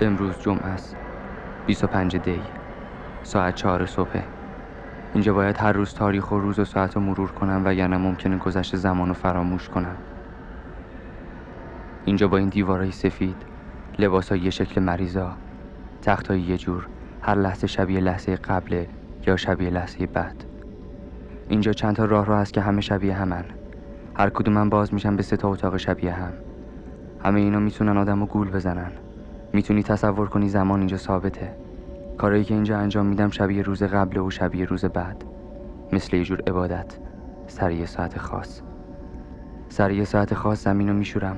امروز جمعه است، 25 دی، ساعت 4 صبح. اینجا باید هر روز تاریخ و روز و ساعت رو مرور کنم وگرنه ممکنه گذشت زمان رو فراموش کنم. اینجا با این دیوارای سفید، لباسای یه شکل مریضا، تختای یه جور، هر لحظه شبیه لحظه قبله یا شبیه لحظه بعد. اینجا چند تا راه هست که همه شبیه همن. هر کدومم باز میشن به 3 تا اتاق شبیه هم. همه اینا میتونن آدمو گول بزنن. میتونی تصور کنی زمان اینجا ثابته. کارایی که اینجا انجام میدم شبیه روز قبل و شبیه روز بعد. مثل یه جور عبادت. سر یه ساعت خاص. سر یه ساعت خاص زمینو میشورم.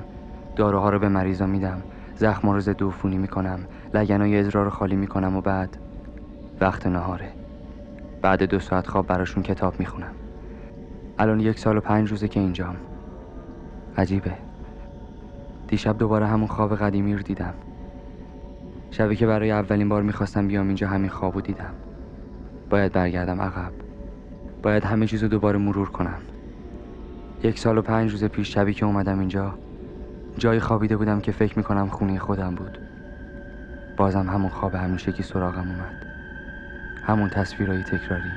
داروها رو به مریضا میدم. زخما رو ضد عفونی میکنم. لگنای ادرار رو خالی میکنم و بعد وقت نهاره. بعد 2 ساعت خواب براشون کتاب میخونم. الان 1 سال و 5 روزه که اینجام. عجیبه. دیشب دوباره همون خواب قدیمی رو دیدم. شبی که برای اولین بار میخواستم بیام اینجا همین خوابو دیدم. باید برگردم عقب. باید همه چیزو دوباره مرور کنم. 1 سال و 5 روز پیش شبی که اومدم اینجا جایی خوابیده بودم که فکر میکنم خونه خودم بود. بازم همون خواب همیشگی سراغم اومد. همون تصویرهای تکراری.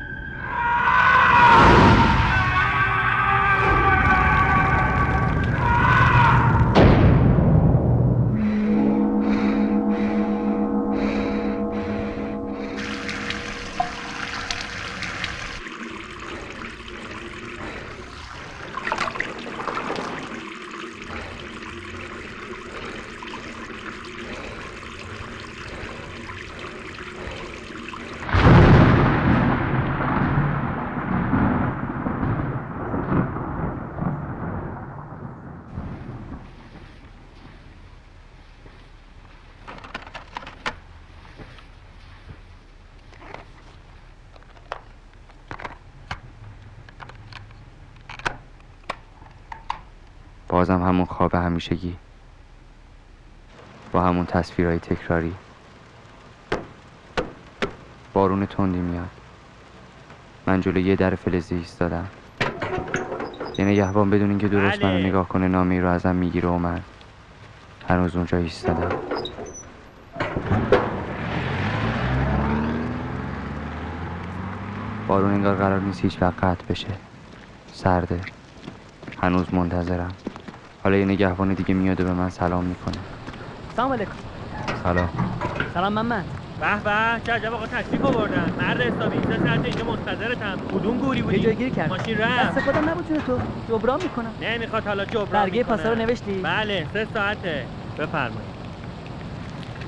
بازم همون خواب همیشگی با همون تصویرهای تکراری. بارون تندی میاد. من جلوی یه در فلزی ایستادم. یه نگهبان بدون اینکه درست منو نگاه کنه نامه‌ای رو ازم میگیره و من هنوز اونجا ایستادم. بارون انگار قرار نیست هیچ وقت قطع بشه. سرده. هنوز منتظرم. حالا یه نگهبان دیگه میاد و به من سلام میکنه. سلام علیکم. سلام. سلام محمد. به به، چه عجب آقا تشریف آوردن. مرد حسابی 3 ساعت اینجا منتظرتم. کدوم گوری بودی؟ یه جای گیر کرد. ماشین رفت. دست خودم نبود تو جبران میکنم. نمیخواد حالا جبران برگه میکنه. پاسا رو نوشتی؟ بله 3 ساعته. بفرمایید.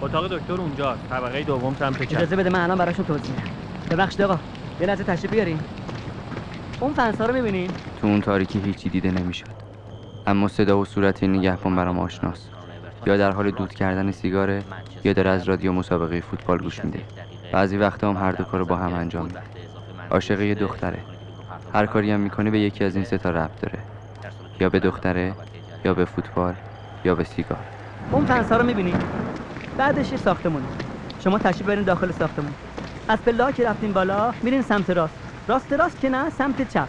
اتاق دکتر اونجاست. طبقه دوم سمت چپ. اجازه بده من الان براشون توضیح میدم. ببخشید آقا. یه لحظه تشریف بیارین. اون فنسا رو میبینین؟ تو اون تاریکی هیچی دیده نمیشد. اما صدا و صورت نگهبان برام آشناست. یا در حال دود کردن سیگاره یا داره از رادیو مسابقه فوتبال گوش میده. بعضی وقتا هم هر دو کارو با هم انجام میده. عاشق یه دختره. هر کاری هم میکنه به یکی از این 3 تا ربط داره. یا به دختره، یا به فوتبال، یا به سیگار. اون فنسا رو میبینین؟ بعدش یه ساختمونه. شما تشریف برین داخل ساختمون. از پله‌ها که رفتین بالا میرین سمت راست. راست که نه، سمت چپ.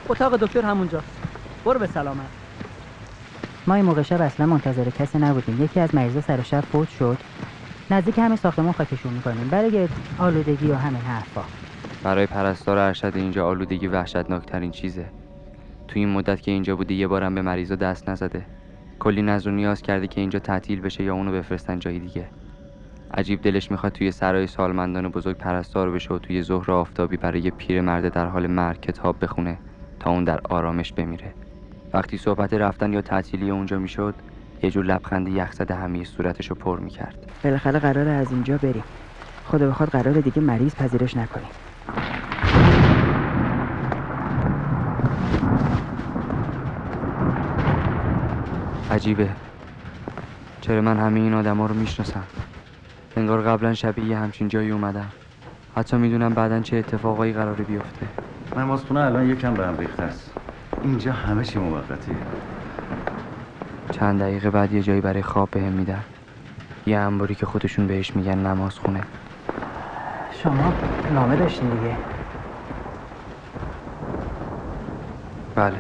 اتاق دکتر همونجاست. برو به سلامت. ما این موقع شب اصلا منتظر کسی نبودیم. یکی از مریضا سر شب فوت شد. نزدیک همین ساختمون خاکشون میکنیم برای آلودگی و همین حرفا. برای پرستار ارشد اینجا آلودگی وحشتناکترین چیزه. تو این مدت که اینجا بوده یه بارم به مریضا دست نزده. کلی نذر و نیاز کرده که اینجا تعطیل بشه یا اونو بفرستن جای دیگه. عجیب دلش میخواد توی سرای سالمندان بزرگ پرستار بشه و توی ظهر آفتابی برای یه پیرمرد در حال مرگ کتاب بخونه تا اون در آرامش بمیره. وقتی صحبت رفتن یا تعطیلی اونجا میشد یه جور لبخند یخزده همه صورتشو پر میکرد. بالاخره قراره از اینجا بریم. خدا بخواد قراره دیگه مریض پذیرش نکنیم. عجیبه. چرا من همه این آدما رو میشناسم؟ انگار قبلا شبیه همچین جایی اومدم. حتی میدونم بعداً چه اتفاقایی قراره بیفته. نمازخونه الان یکم به هم ریخته است. اینجا همه چی موقتیه. چند دقیقه بعد یه جایی برای خواب بهم میدن. یه انباری که خودشون بهش میگن نمازخونه. شما نامه داشتین دیگه؟ بله.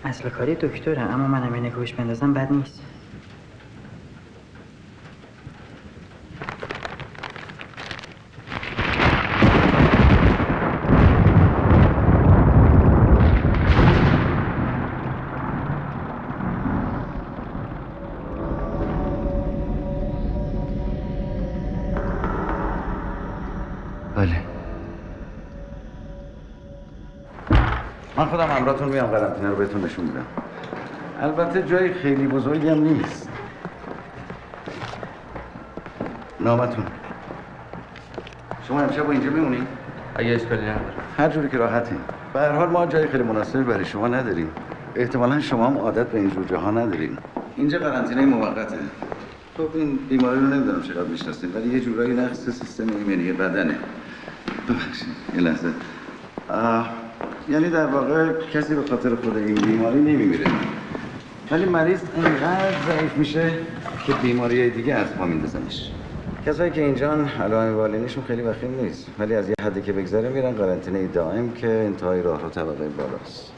اصل کاری دکتره، اما منم یه نگاهش بندازم بد نیست. بله. من خودم همراهتون میام قرنطینه رو بهتون نشون میدم. البته جای خیلی بزرگی هم نیست. نامتون. شما امشب با اینجا میمونید؟ اگه اشکالی نداره. هر جوری که راحتی. به هر حال ما جای خیلی مناسبی برای شما نداریم. احتمالاً شما هم عادت به اینجور جاها ندارین. اینجا قرنطینه موقته. خب این بیماری رو نمیدونم چقدر میشناسین، ولی یه جورایی نقص سیستم ایمنی بدنه. ببخشید یه لحظه. یعنی در واقع کسی به خاطر خود این بیماری نمیمیره، ولی مریض اینقدر ضعیف میشه که بیماری دیگه از پا میندازنش. کسایی که اینجان علائم والینشون خیلی وخیم نیست، ولی از یه حدی که بگذره میرن قرنطینه دائم که انتهای راه رو طبقه بالاست.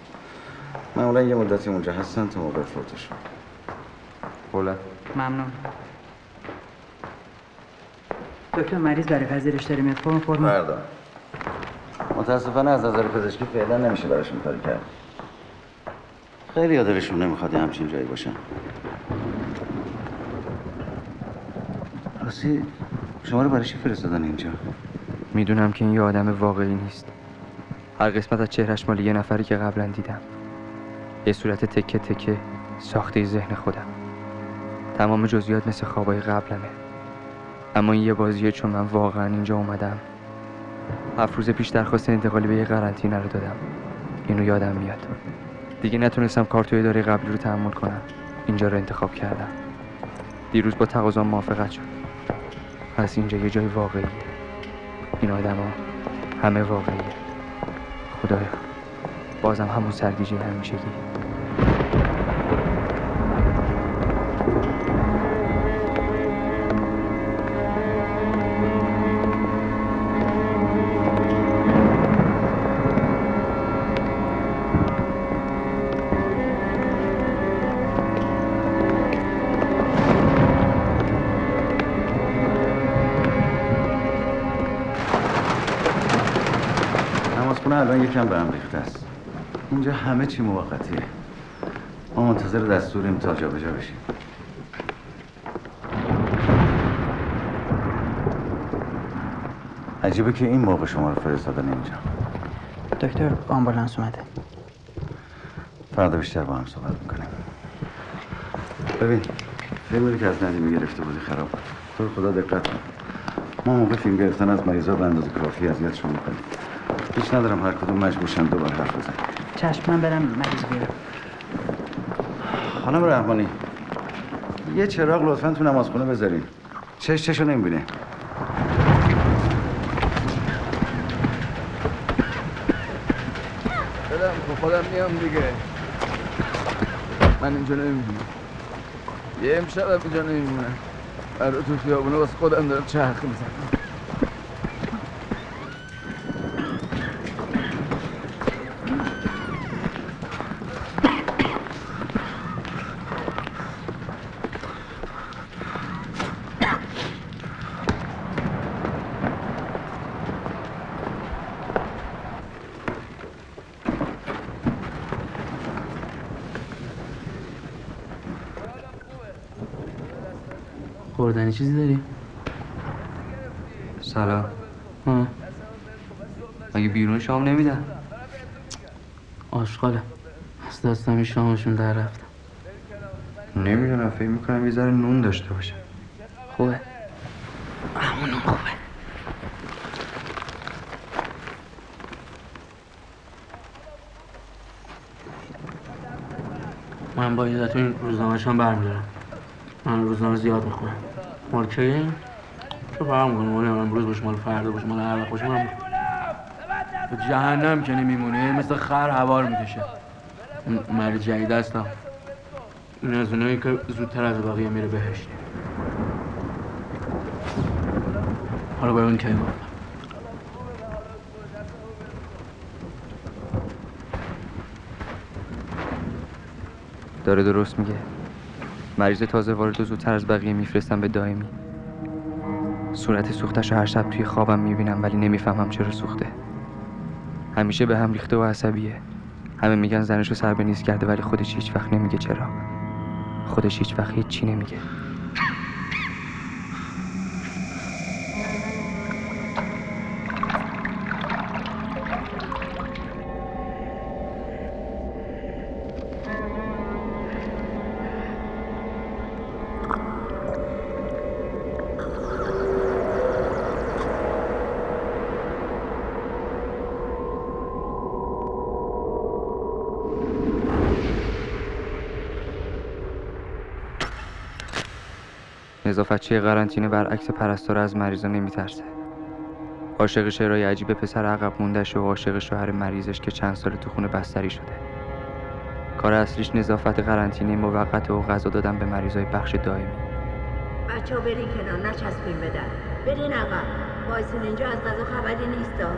معمولا یه مدتی اونجا هستن تا موقع فوتشون. بله. ممنون. دکتر مریض برای پذیرش داره میاد. فرم فردا. متاسفانه از نظر پزشکی فعلا نمیشه براشون کاری کرد. خیلی دلشون نمیخواد همچین جایی باشن. راستی شما رو برای چی فرستادن اینجا؟ میدونم که این یه آدم واقعی نیست. هر قسمت از چهرش مال یه نفری که قبلا دیدم. یه صورت تکه تکه ساخته ذهن خودم. تمام جزئیات مثل خوابای قبلمه. اما این یه بازیه، چون من واقعا اینجا اومدم. 7 روز پیش درخواست انتقالی به یه قرنطینه رو دادم. اینو یادم میاد. دیگه نتونستم کارت اداره قبلی رو تحمل کنم. اینجا رو انتخاب کردم. دیروز با تقاضام موافقت شد. پس اینجا یه جای واقعیه. این آدما همه واقعیه. خدایا بازم همون سرگیجه همیشگی. الان یکم به هم ریخته است. اینجا همه چی موقتیه. ما منتظر دستوریم تا جابجا بشیم. عجیبه که این موقع شما رو فرستادن اینجا. دکتر آمبولانس اومده. فردا بیشتر با هم صحبت میکنیم. ببین فیلمی که از ندیمی گرفته بودی خراب. تو خدا دقت کن. ما موقع فیلم گرفتن از مریضا به اندازه کافی اذیتشون میکنیم. هیچ ندارم هر کدوم مجبورشن دوباره حرف بزن. چشم، من برم مریض بیارم. خانم رحمانی یه چراغ لطفاً تو نمازخونه بذارین. چششو نمیبینه. خودم میام دیگه. من اینجا نمیمونم. یه امشب اینجا نمیمونم. برای تو خیابونه واسه خودم دارم چرخ میزنم. خوردنی چیزی داری؟ سلام. ها. مگه بیرون شام نمیدن؟ آشغاله. از دستم این شامشون در رفتم. نمیدونم، فکر میکنم یه ذره نون داشته باشه. خوبه. همون نون خوبه. من با عزتون روزنامه‌شان برمیدارم. من روزنامه زیاد میخونم. مال کیه؟ تو فهم کنم مال امروز باشه مال فردا باشه مال هر وقت باشه من تو جهنم که نمیمونه مثل خر هوار میکشه. مرد جدید هستم. این از اونایی که زودتر از بقیه میره بهشت. حالا ببین کی بود. داره درست میگه. مریض تازه وارد و زودتر از بقیه میفرستم به دائمی. صورت سوختش رو هر شب توی خوابم میبینم ولی نمیفهمم چرا سوخته. همیشه به هم ریخته و عصبیه. همه میگن زنشو سر به نیست کرده ولی خودش هیچ وقت نمیگه چرا. خودش هیچ وقت هیچی نمیگه. نظافتچی قرنطینه برعکس پرستار از مریضا نمیترسه. عاشق شعرهای عجیب پسر عقب مونده‌شه و عاشق شوهر مریضش که چند سال تو خونه بستری شده. کار اصلیش نظافت قرنطینه موقت و غذا دادن به مریضای بخش دائمی. بچه‌ها برین کنار نچسبین بدن. برین عقب. وایسین اینجا از غذا خبری نیستا.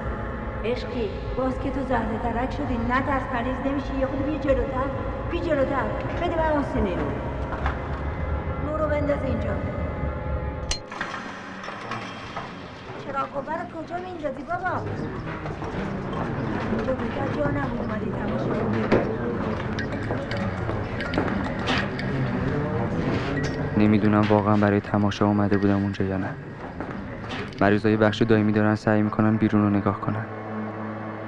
عشقی باز که تو زهره ترک شدی نترس مریض نمیشی یه خود بیا جلوتر. بیا جلوتر. بده من اون سینه رو. نورو بنداز اینجا. چراغ رو کجا میندازی بابا؟ تو بگه جا نبود اومدی تماشا نمیدونم واقعا برای تماشا اومده بودم اونجا یا نه. مریضای بخش دائمی دارن سعی میکنن بیرون رو نگاه کنن.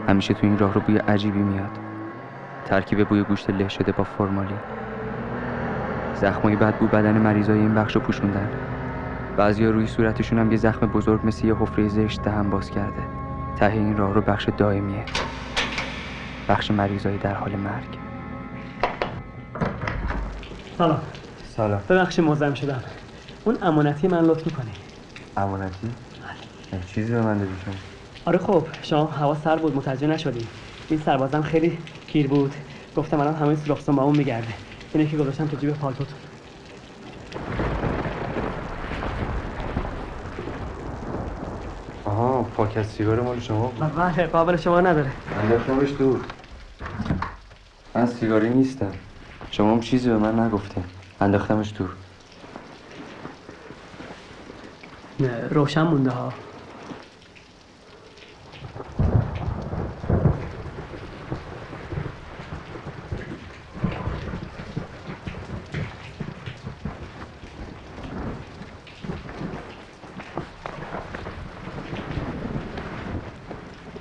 همیشه تو این راه رو بوی عجیبی میاد. ترکیب بوی گوشت له شده با فرمالین. زخمای بدبو بدن مریضای این بخش رو پوشوندن. بعضیا روی صورتشون هم یه زخم بزرگ مثل یه حفره زشت دهن باز کرده. ته این راه رو بخش دائمیه. بخش مریضای در حال مرگ. سلام. سلام. ببخشید مزاحم شدم. اون امانتی من لطف می‌کنی؟ امانتی؟ چیزی به من دادی شما؟ آره خب شما هوا سر بود متوجه نشدی. این سربازم خیلی گیر بود. گفتم الان همه سوراخ‌سون با اون میگرده. اینو که گذاشتم تو جیب پالتوتون. آها پاکت سیگار مال شما بود؟ بله قابل شما نداره. انداختمش دور. من سیگاری نیستم. شما هم چیزی به من نگفتین. انداختمش دور. نه روشن مونده ها.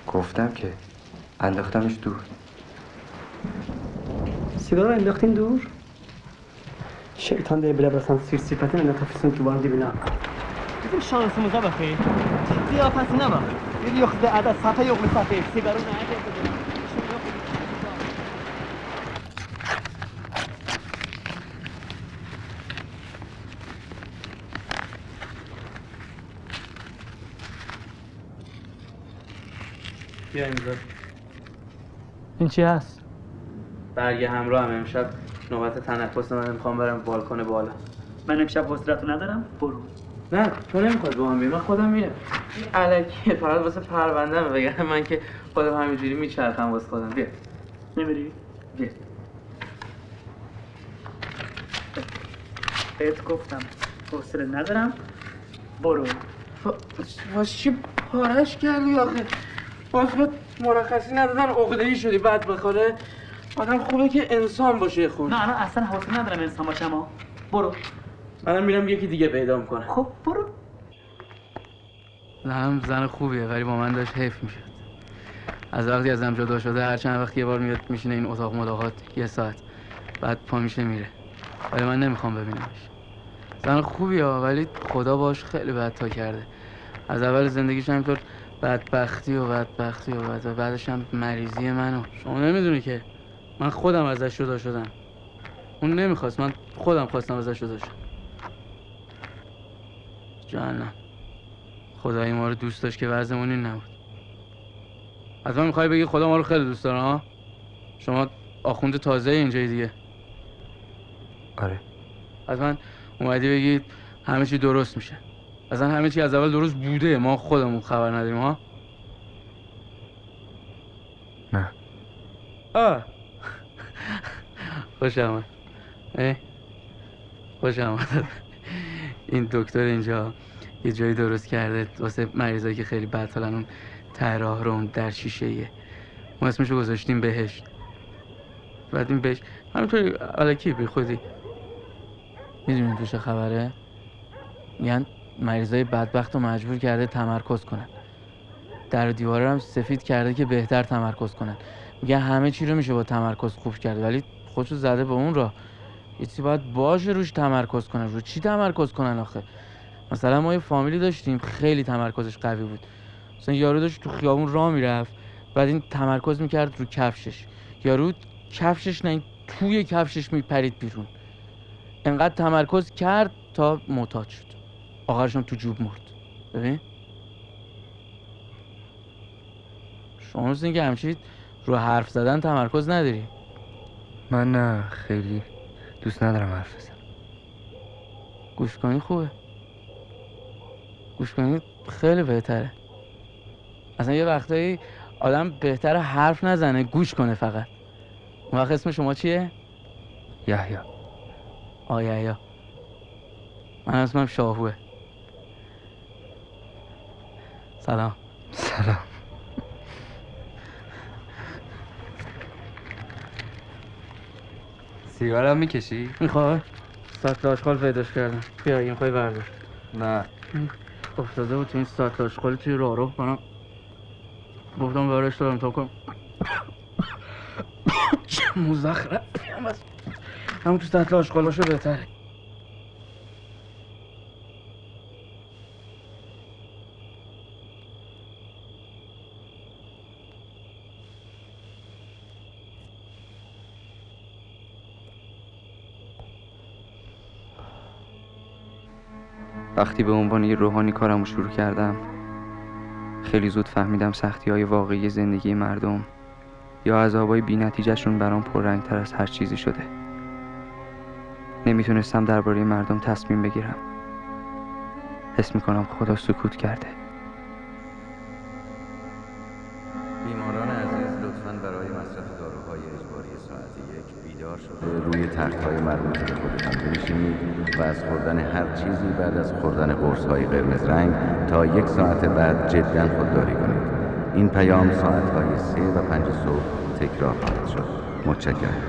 گفتم که انداختمش دور. سیگار رو انداختین دور؟ شیطان ده بلا برسن سیر صفتی من تفیسون تو بان دیبینا bizim şansımıza bakayım. Ziyafetine bak. Bir yok da ada safa yok mu safa? Sigara nerede? بیا اینجا. این چی هست؟ برگ همراه هم امشب نوبت تنفس من میخوام برم بالکن بالا. من امشب حوصله‌تو ندارم. برو. نه تو نمیخواد با من بیای من خودم میرم. این الکیه فقط واسه پروندهمه بگم من که خودم همینجوری میچرخم واسه خودم. بیا نمیری؟ بیا بهت گفتم حوصله ندارم. برو. واسه چی پارش کردی آخه؟ واسه مرخصی ندادن عقده‌ای شدی بعد بخوره. آدم خوبه که انسان باشه خود. نه الان اصلا حوصله ندارم انسان باشم ها. برو. منم میرم یکی دیگه پیدا میکنم. خب برو. زنم زن خوبیه ولی با من داشت حیف میشد. از وقتی ازم جدا شده هر چند وقت یه بار میاد میشینه این اتاق ملاقات یه ساعت بعد پا میشه میره. ولی من نمیخوام ببینمش. زن خوبیه ولی خدا باش خیلی بد تا کرده. از اول زندگیش همینطور بدبختی و بعدش هم مریضی منو. شما نمیدونی که من خودم ازش جدا شدم. اون نمیخواست من خودم خواستم ازش جدا شم. جهنم. خدای ما رو دوست داشت که وضعمون این نبود. حتما میخوای بگی خدا ما رو خیلی دوست داره ها؟ شما آخوند تازه اینجای دیگه. آره. حتما اومدی بگی همه چی درست میشه. اصلا همه چی از اول درست بوده، ما خودمون خبر نداریم ها؟ نه. خوش آمد. خوش آمد. این دکتر اینجا یه جایی درست کرده واسه مریضایی که خیلی بدحالن، اون ته راه رو اون در شیشه‌ایه. ما اسمشو گذاشتیم بهشت. بعد این بهشت همینطوری الکی بی خودی. میدونین تو چه خبره؟ میگن مریضای بدبخت رو مجبور کرده تمرکز کنن. در و دیواره هم سفید کرده که بهتر تمرکز کنن. میگه همه چی رو میشه با تمرکز خوب کرد، ولی خودشو زده به اون راه. یه چیزی باید باشه روش تمرکز کنن. رو چی تمرکز کنن آخه؟ مثلا ما یه فامیلی داشتیم خیلی تمرکزش قوی بود. مثلا یارو داشت تو خیابون راه میرفت، بعد این تمرکز میکرد رو کفشش. یارو کفشش نه، این توی کفشش میپرید بیرون. انقدر تمرکز کرد تا معتاد شد. آخرش هم تو جوب مرد. ببین شما مثل اینکه همچین رو حرف زدن تمرکز نداری. من نه، خیلی دوست ندارم حرف بزنم. گوش کنی خوبه. گوش کنی خیلی بهتره. اصلا یه وقتایی آدم بهتره حرف نزنه، گوش کنه فقط. اون وقت اسم شما چیه؟ یحیی. یحیی. من اسمم شاهوه. سلام. سلام. سیگارم میکشی؟ میخوای؟ سطل آشغال پیداش کردم. بیا اگه میخوای بردار. نه. افتاده بود تو این سطل آشغال توی راه کنم. گفتم برش دارم تا کنم. چه مزخرفی هم هست. همون تو سطل آشغال باشه بهتره. وقتی به عنوان یه روحانی کارمو شروع کردم، خیلی زود فهمیدم سختی‌های واقعی زندگی مردم یا عذابای بی‌نتیجه‌شون برام پررنگ‌تر از هر چیزی شده. نمیتونستم درباره مردم تصمیم بگیرم. حس میکنم خدا سکوت کرده. بیماران عزیز لطفاً برای مصرف داروهای اجباری ساعت 1 بیدار شده روی تخت‌های مربوطه به خودتان بنشینید و از خوردن هر چیزی بعد از خوردن قرص‌های قرمز رنگ تا 1 ساعت بعد جداً خودداری کنید. این پیام ساعت‌های 3 و 5 صبح تکرار خواهد شد. متشکرم.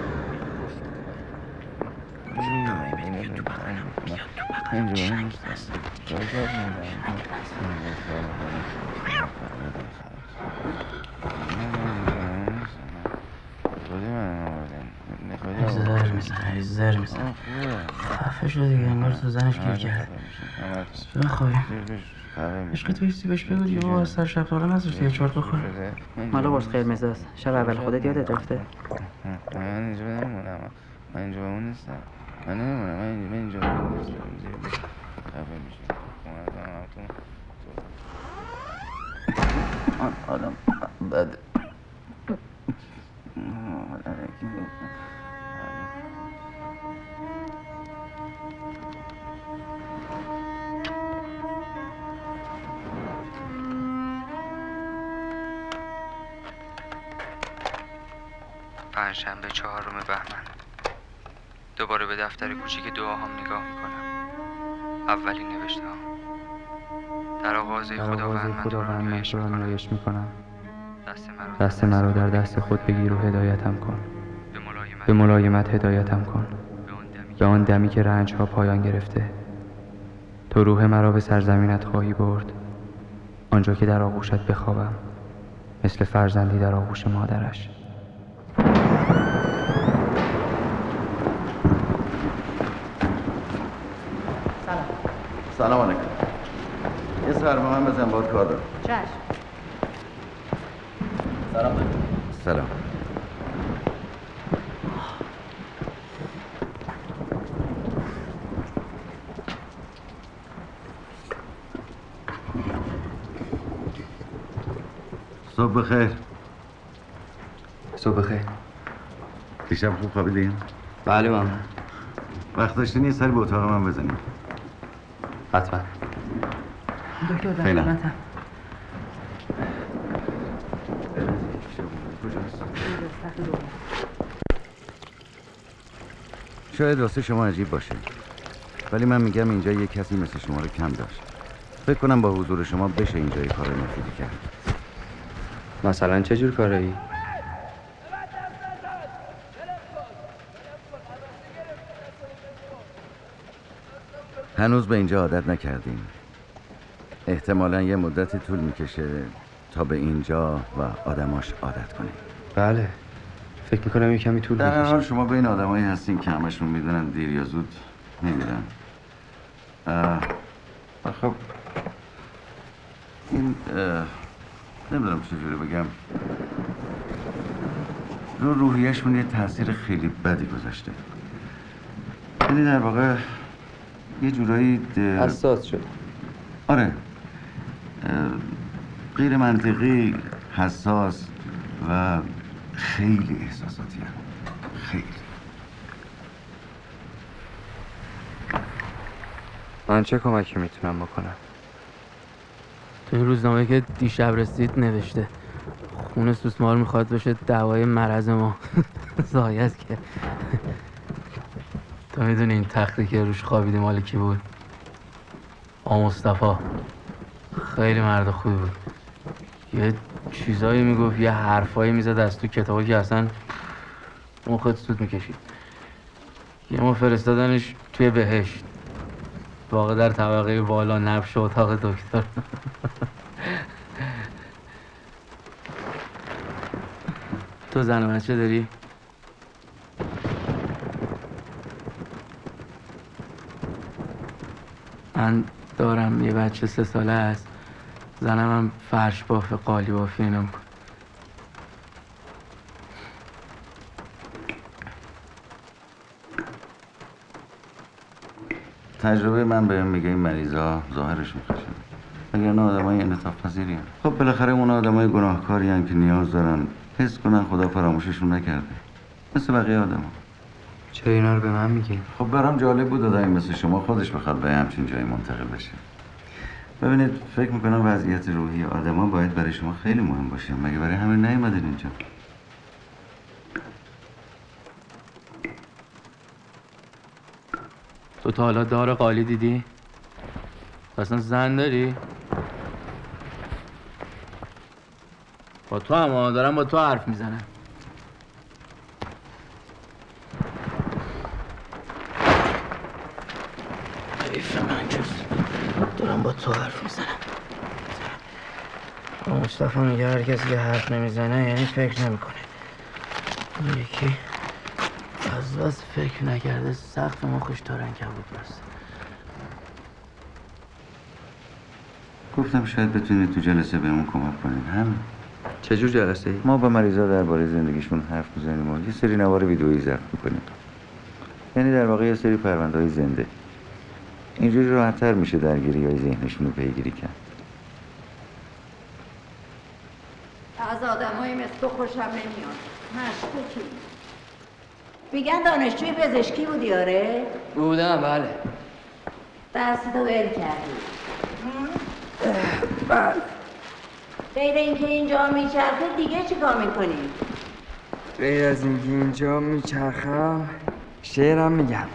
زر میزن خفه شد دیگه، انگار تو زنش گیر کرده. بخوابیم. عشق تو ایستی بهش بگو دیگه بابا، از سر شب تارا نذاشتی یه چارت بخور. مالا قرص قرمز است. شب اول خودت یادت رفته؟ من اینجا نمونم. من اینجا بمون نیستم. من نمیمونم. من اینجا بمون نیستم. خفه میشه. آدم بده. پنجشنبه 4 بهمن. دوباره به دفتر کوچیک دعاهام نگاه میکنم. اولین نوشته ها. در آغاز خداوند من تو را نیایش میکنم. دست مرا در دست خود بگیر و هدایتم کن. به ملایمت هدایتم کن. به آن دمی که رنج ها پایان گرفته. تو روح مرا به سرزمینت خواهی برد. آنجا که در آغوشت بخوابم، مثل فرزندی در آغوش مادرش. سلام علیکم. یه سر به من بزن، باید کار دارم. چشم. سلام. صبح بخیر. صبح بخیر. دیشب خوب خوابیدین؟ بله ممنون. وقت داشتین یه سری به اتاق من بزنیم. حتما. دکتر در فعلا. خدمتم. شاید واسه شما عجیب باشه، ولی من میگم اینجا یه کسی مثل شما رو کم داشت. فکر کنم با حضور شما بشه اینجا یه کار مفیدی کرد. مثلا چه جور کارایی؟ هنوز به اینجا عادت نکردیم. احتمالاً یه مدتی طول میکشه تا به اینجا و آدماش عادت کنیم. بله. فکر میکنم یه کمی طول در هر حال میکشه. شما بین آدمایی هستین که همشون میدونن دیر یا زود میمیرن. خب این نمیدونم چجوری بگم، رو روحیه‌شون یه تاثیر خیلی بدی گذاشته. یعنی در واقع یه جورایی حساس شد. آره، غیر منطقی، حساس و خیلی احساساتی هم. خیلی. من چه کمکی میتونم بکنم؟ تو این روزنامه که دیشب رسید نوشته خون سوسمار میخواد بشه دوای مرض ما. زایست که تو میدونی این تختی که روش خوابیدی مال کی بود؟ مصطفی. خیلی مرد خوبی بود. یه چیزایی میگفت، یه حرفایی میزد از تو کتابی که اصلا مخت سود میکشید. یه ما فرستادنش توی بهشت، واقع در طبقه بالا، نبش اتاق دکتر. تو زن و بچه داری؟ من دارم، یه بچه 3 ساله است. زنم هم فرش بافه، قالی بافه اینا میکنه. تجربه من بهم میگه این مریضا ظاهرشون خشنه، وگرنه آدمای انعطاف پذیری هستن. خب بالاخره اون آدمای گناهکاری هستن که نیاز دارن حس کنن خدا فراموششون نکرده، مثل بقیه آدما. چرا اینا رو به من میگی؟ خب برام جالب بود آدمی مثل شما خودش بخواد به همچین جایی منتقل بشه. ببینید، فکر میکنم وضعیت روحی آدما باید برای شما خیلی مهم باشه. مگه برای همین نیومدید اینجا؟ تو تا حالا دار قالی دیدی؟ اصلا زن داری؟ با تو هم دارم با تو حرف میزنم. حیف من جز دارم با تو حرف میزنم. مصطفی میگه هر کسی که حرف نمیزنه یعنی فکر نمیکنه. اون یکی از بس فکر نکرده سخت مخش تا عنکبوت بسته. گفتم شاید بتونید تو جلسه بهمون کمک کنید. همین. چه جور جلسه ای؟ ما با مریضا درباره زندگیشون حرف میزنیم و یه سری نوار ویدئویی ضبط میکنیم. یعنی در واقع یه سری پرونده‌های زنده. اینجوری راحت‌تر میشه درگیری‌های ذهنشون رو پیگیری کرد. از آدمای مثل تو خوشم نمیاد. مشکوکی. میگن دانشجوی پزشکی بودی آره؟ بودم بله. دستتو ول کردی. بله. غیر اینکه اینجا میچرخه دیگه چیکار میکنی؟ غیر از اینکه اینجا میچرخم شعرم میگم.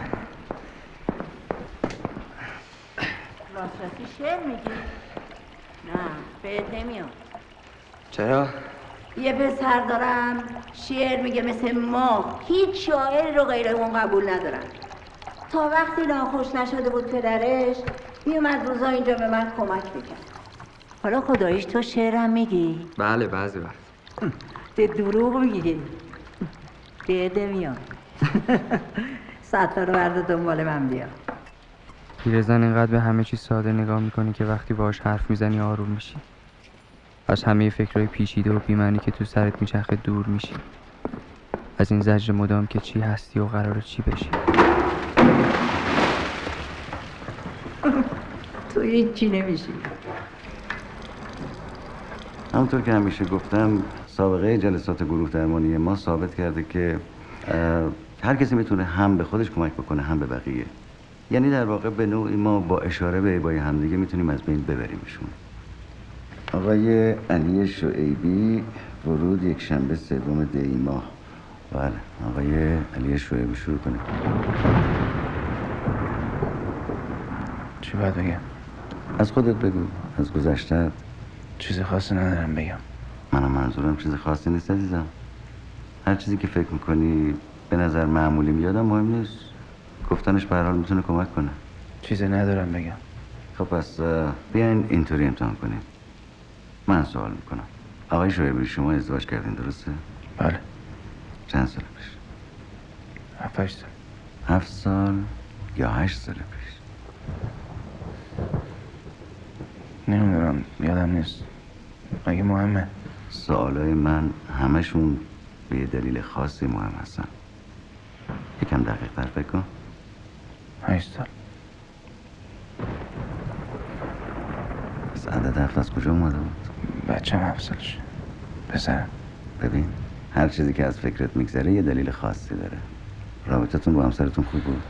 راستی شعر میگی؟ نه بهت نمیاد. چرا؟ یه پسر دارم شعر میگه مثل ما، هیچ شاعری رو غیر اون قبول ندارن. تا وقتی ناخوش نشده بود پدرش میومد روزا اینجا به من کمک میکرد. حالا خداییش تو شعرم میگی؟ بله بعضی وقت. ده دروغ میگی. بهت نمیاد. ستا رو برده دنبال من بیا. پیرزن اینقدر به همه چیز ساده نگاه میکنی که وقتی باهاش حرف میزنی آروم میشی. از همه فکرهای پیچیده و بی‌معنی که تو سرت میچرخه دور میشی. از این زجر مدام که چی هستی و قراره چی بشی. تو هیچی نمیشی. همونطور که همیشه گفتم سابقه جلسات گروه درمانی ما ثابت کرده که هر کسی میتونه هم به خودش کمک بکنه هم به بقیه. یعنی در واقع به نوعی ما با اشاره به عبای همدیگه میتونیم از بین ببریمشون. آقای علی شعیبی ورود یک شنبه 3 دی ماه. بله آقای علی شعیبی شروع کنیم. چی باید بگم؟ از خودت بگو، از گذشته. چیز خاصی ندارم بگم. منم منظورم چیز خاصی نیست عزیزم. هر چیزی که فکر میکنی به نظر معمولی میادم مهم نیست. گفتنش به هر حال میتونه کمک کنه. چیزی ندارم بگم. خب پس بیاین اینطوری امتحان کنیم. من سوال میکنم. آقای شعیبی شما ازدواج کردین درسته؟ بله. چند سال پیش؟ 7-8 سال. 7 سال یا 8 سال پیش؟ نمیدونم یادم نیست. اگه مهمه. سوالای من همشون به یه دلیل خاصی مهم هستن. یکم دقیق تر فکر کن. 8 سال. پس عدد 7 از کجا اومده بود؟ بچه‌م 7 سالشه. پسرم. ببین هر چیزی که از فکرت میگذره یه دلیل خاصی داره. رابطتون با همسرتون خوب بود؟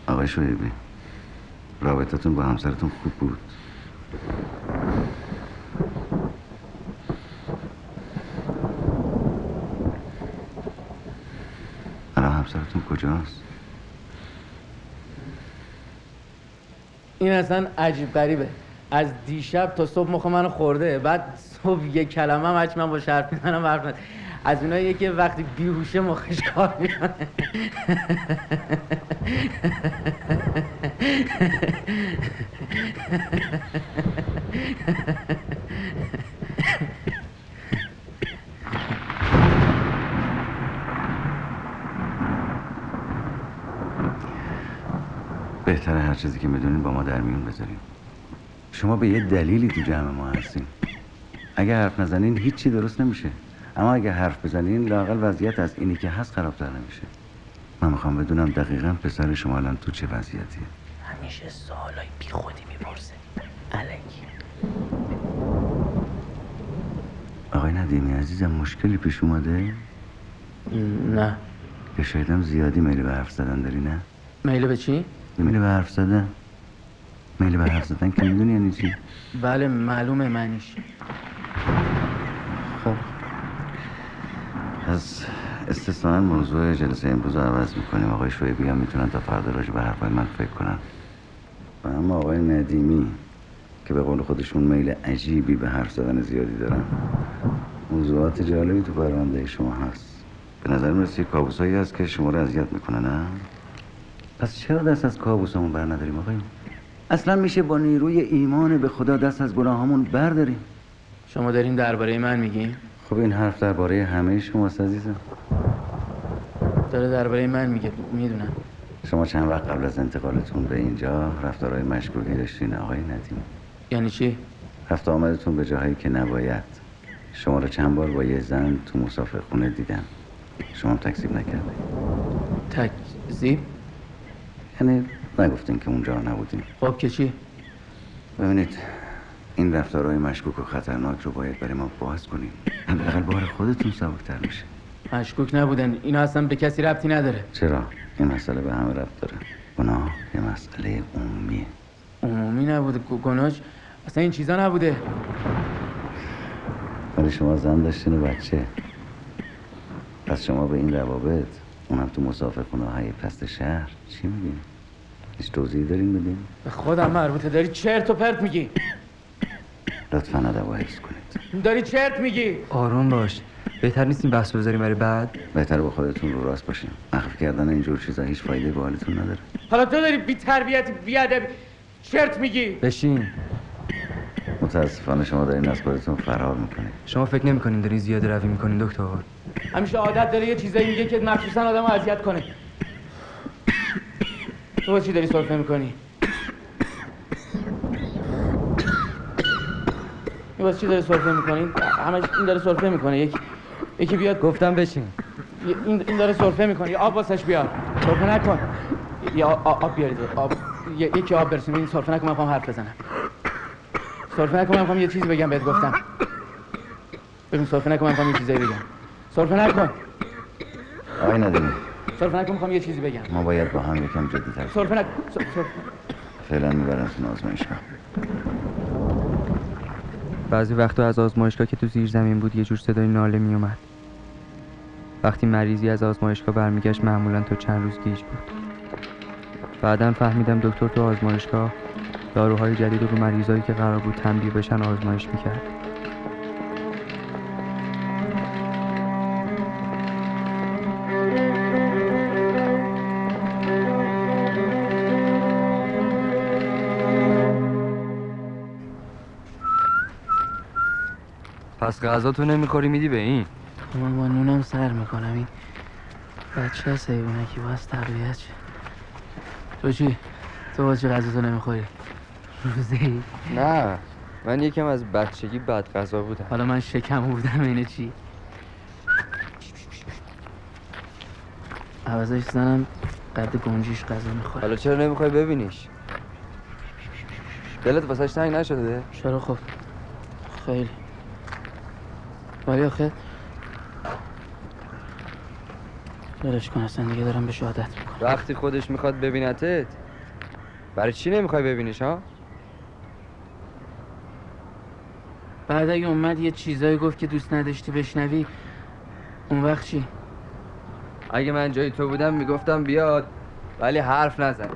آقای شعیبی رابطتون با همسرتون خوب بود؟ الان همسرتون کجاست؟ این اصلا عجیب غریبه. از دیشب تا صبح مخ منو خورده. بعد صبح یه کلمه هم هرچی من با حرف میزنم حرف نزنم. از اوناییه که وقتی بیهوشه مخش کار میکنه. بهتره هر چیزی که میدونین با ما در میون بذاریم. شما به یه دلیلی تو جمع ما هستین. اگه حرف نزنین هیچی درست نمیشه. اما اگه حرف بزنین لااقل وضعیت از اینی که هست خرابتر نمیشه. من میخوام بدونم دقیقاً پسر شما الان تو چه وضعیتیه. همیشه سوالای بی خودی میپرسه. الکی. آقای ندیمی عزیزم مشکلی پیش اومده؟ نه. که شایدم زیادی میل به حرف زدن داری نه؟ میل به چی؟ میل به حرف زدن. میل به حرف زدن که میدونی یعنی چی؟ بله معلومه معنیش. خب از استثناً موضوع جلسه امروز رو عوض میکنیم. آقای شعیبی هم میتونن تا فردا راجع به حرفای من فکر کنن. و اما آقای ندیمی که به قول خودشون میل عجیبی به حرف زدن زیادی دارن، موضوعات جالبی تو پرونده شما هست. به نظر میرسه کابوسایی هست که شما رو اذیت میکنه نه؟ پس چرا دست از کابوسامون بر نداریم آقای؟ اصلا میشه با نیروی ایمان به خدا دست از گناهامون برداریم. شما دارین درباره من میگین؟ خب این حرف درباره همه شماست عزیزم. داره درباره من میگه میدونم. شما چند وقت قبل از انتقالتون به اینجا رفتارهای مشکوکی داشتین آقای ندیم. یعنی چی؟ رفت آمدتون به جاهایی که نباید. شما رو چند بار با یه زن تو مسافرخونه دیدم. شما تکذیب نکردین. تکذیب؟ یعنی نگفتین که اونجا نبودین. خب که چی؟ ببینید این رفتارهای مشکوک و خطرناک رو باید برای ما باز کنیم. حداقل بار خودتون سبک‌تر میشه. مشکوک نبودن. اینا اصلا به کسی ربطی نداره. چرا؟ این مسئله به همه ربط داره. گناه یه مسئله عمومیه. عمومی نبوده. گناهش اصلا این چیزا نبوده. ولی شما زن داشتین و بچه. پس شما به این روابط اونم تو مسافرخونه های پست شهر چی میگین؟ هیچ توضیحی دارین بدین؟ به خودم مربوطه. داری چرت و پرت میگی. لطفاً ادب و حفظ کنید. داری چرت میگی. آروم باش. بهتر نیست این بحث بذاریم برای بعد؟ بهتره با خودتون رو راست باشین. مخفی کردن اینجور چیزا هیچ فایده به حالتون نداره. حالا تو داری بی تربیت بی ادب چرت میگی. بشین. متاسفانه شما دارین از خودتون فرار میکنید. شما فکر نمی‌کنین دارین زیاده روی میکنین دکتر؟ همیشه عادت داره یه چیزایی میگه که مخصوصا آدمو اذیت کنه. تو با چی داری سرفه میکنی؟ این واسه چی داره سرفه میکنی؟ همش این داره سرفه میکنه. یکی بیاد. گفتم بشین. این داره سرفه میکنه. آب واسش بیار. سرفه نکن. یا آب بیارید. آب یکی آب برسون. این سرفه نکن، من میخوام حرف بزنم. سرفه نکن، من میخوام یه چیزی بگم بهت گفتم. ببین سرفه نکن، من میخوام یه چیزی بگم. سرفه نکن. آقای ندیمی. سرفه نکن، میخوام یه چیزی بگم. ما باید با هم یکم جدی‌تر. سرفه نکن. فعلا میبرمتون آزمایشگاه. بعضی وقتا از آزمایشگاه که تو زیر زمین بود یه جور صدای ناله می اومد. وقتی مریضی از آزمایشگاه برمیگشت معمولا تا چند روز گیج بود. بعداً فهمیدم دکتر تو آزمایشگاه داروهای جدید رو به مریضایی که قرار بود تنبیه بشن آزمایش میکرد. پس غذا تو نمیخوری میدی به این؟ من با نونم سر میکنم. این بچه هست حیوانکی باز تقویت شه. تو چی؟ تو با چی غذا تو نمیخوری؟ روزی؟ نه من یکم از بچگی بد غذا بودم. حالا من شکم بودم اینه چی؟ عوضش زنم قد گنجیش غذا میخوره. حالا چرا نمیخوای ببینیش؟ دلت واسش تنگ نشده؟ چرا خب خیلی، ولی آخه دلش کن اصلا دیگه دارم بهش عادت میکنم. وقتی خودش میخواد ببینتت برای چی نمیخوای ببینیش ها؟ بعد اگه اومد یه چیزایی گفت که دوست نداشتی بشنوی اون وقت چی؟ اگه من جای تو بودم میگفتم بیاد ولی حرف نزنه.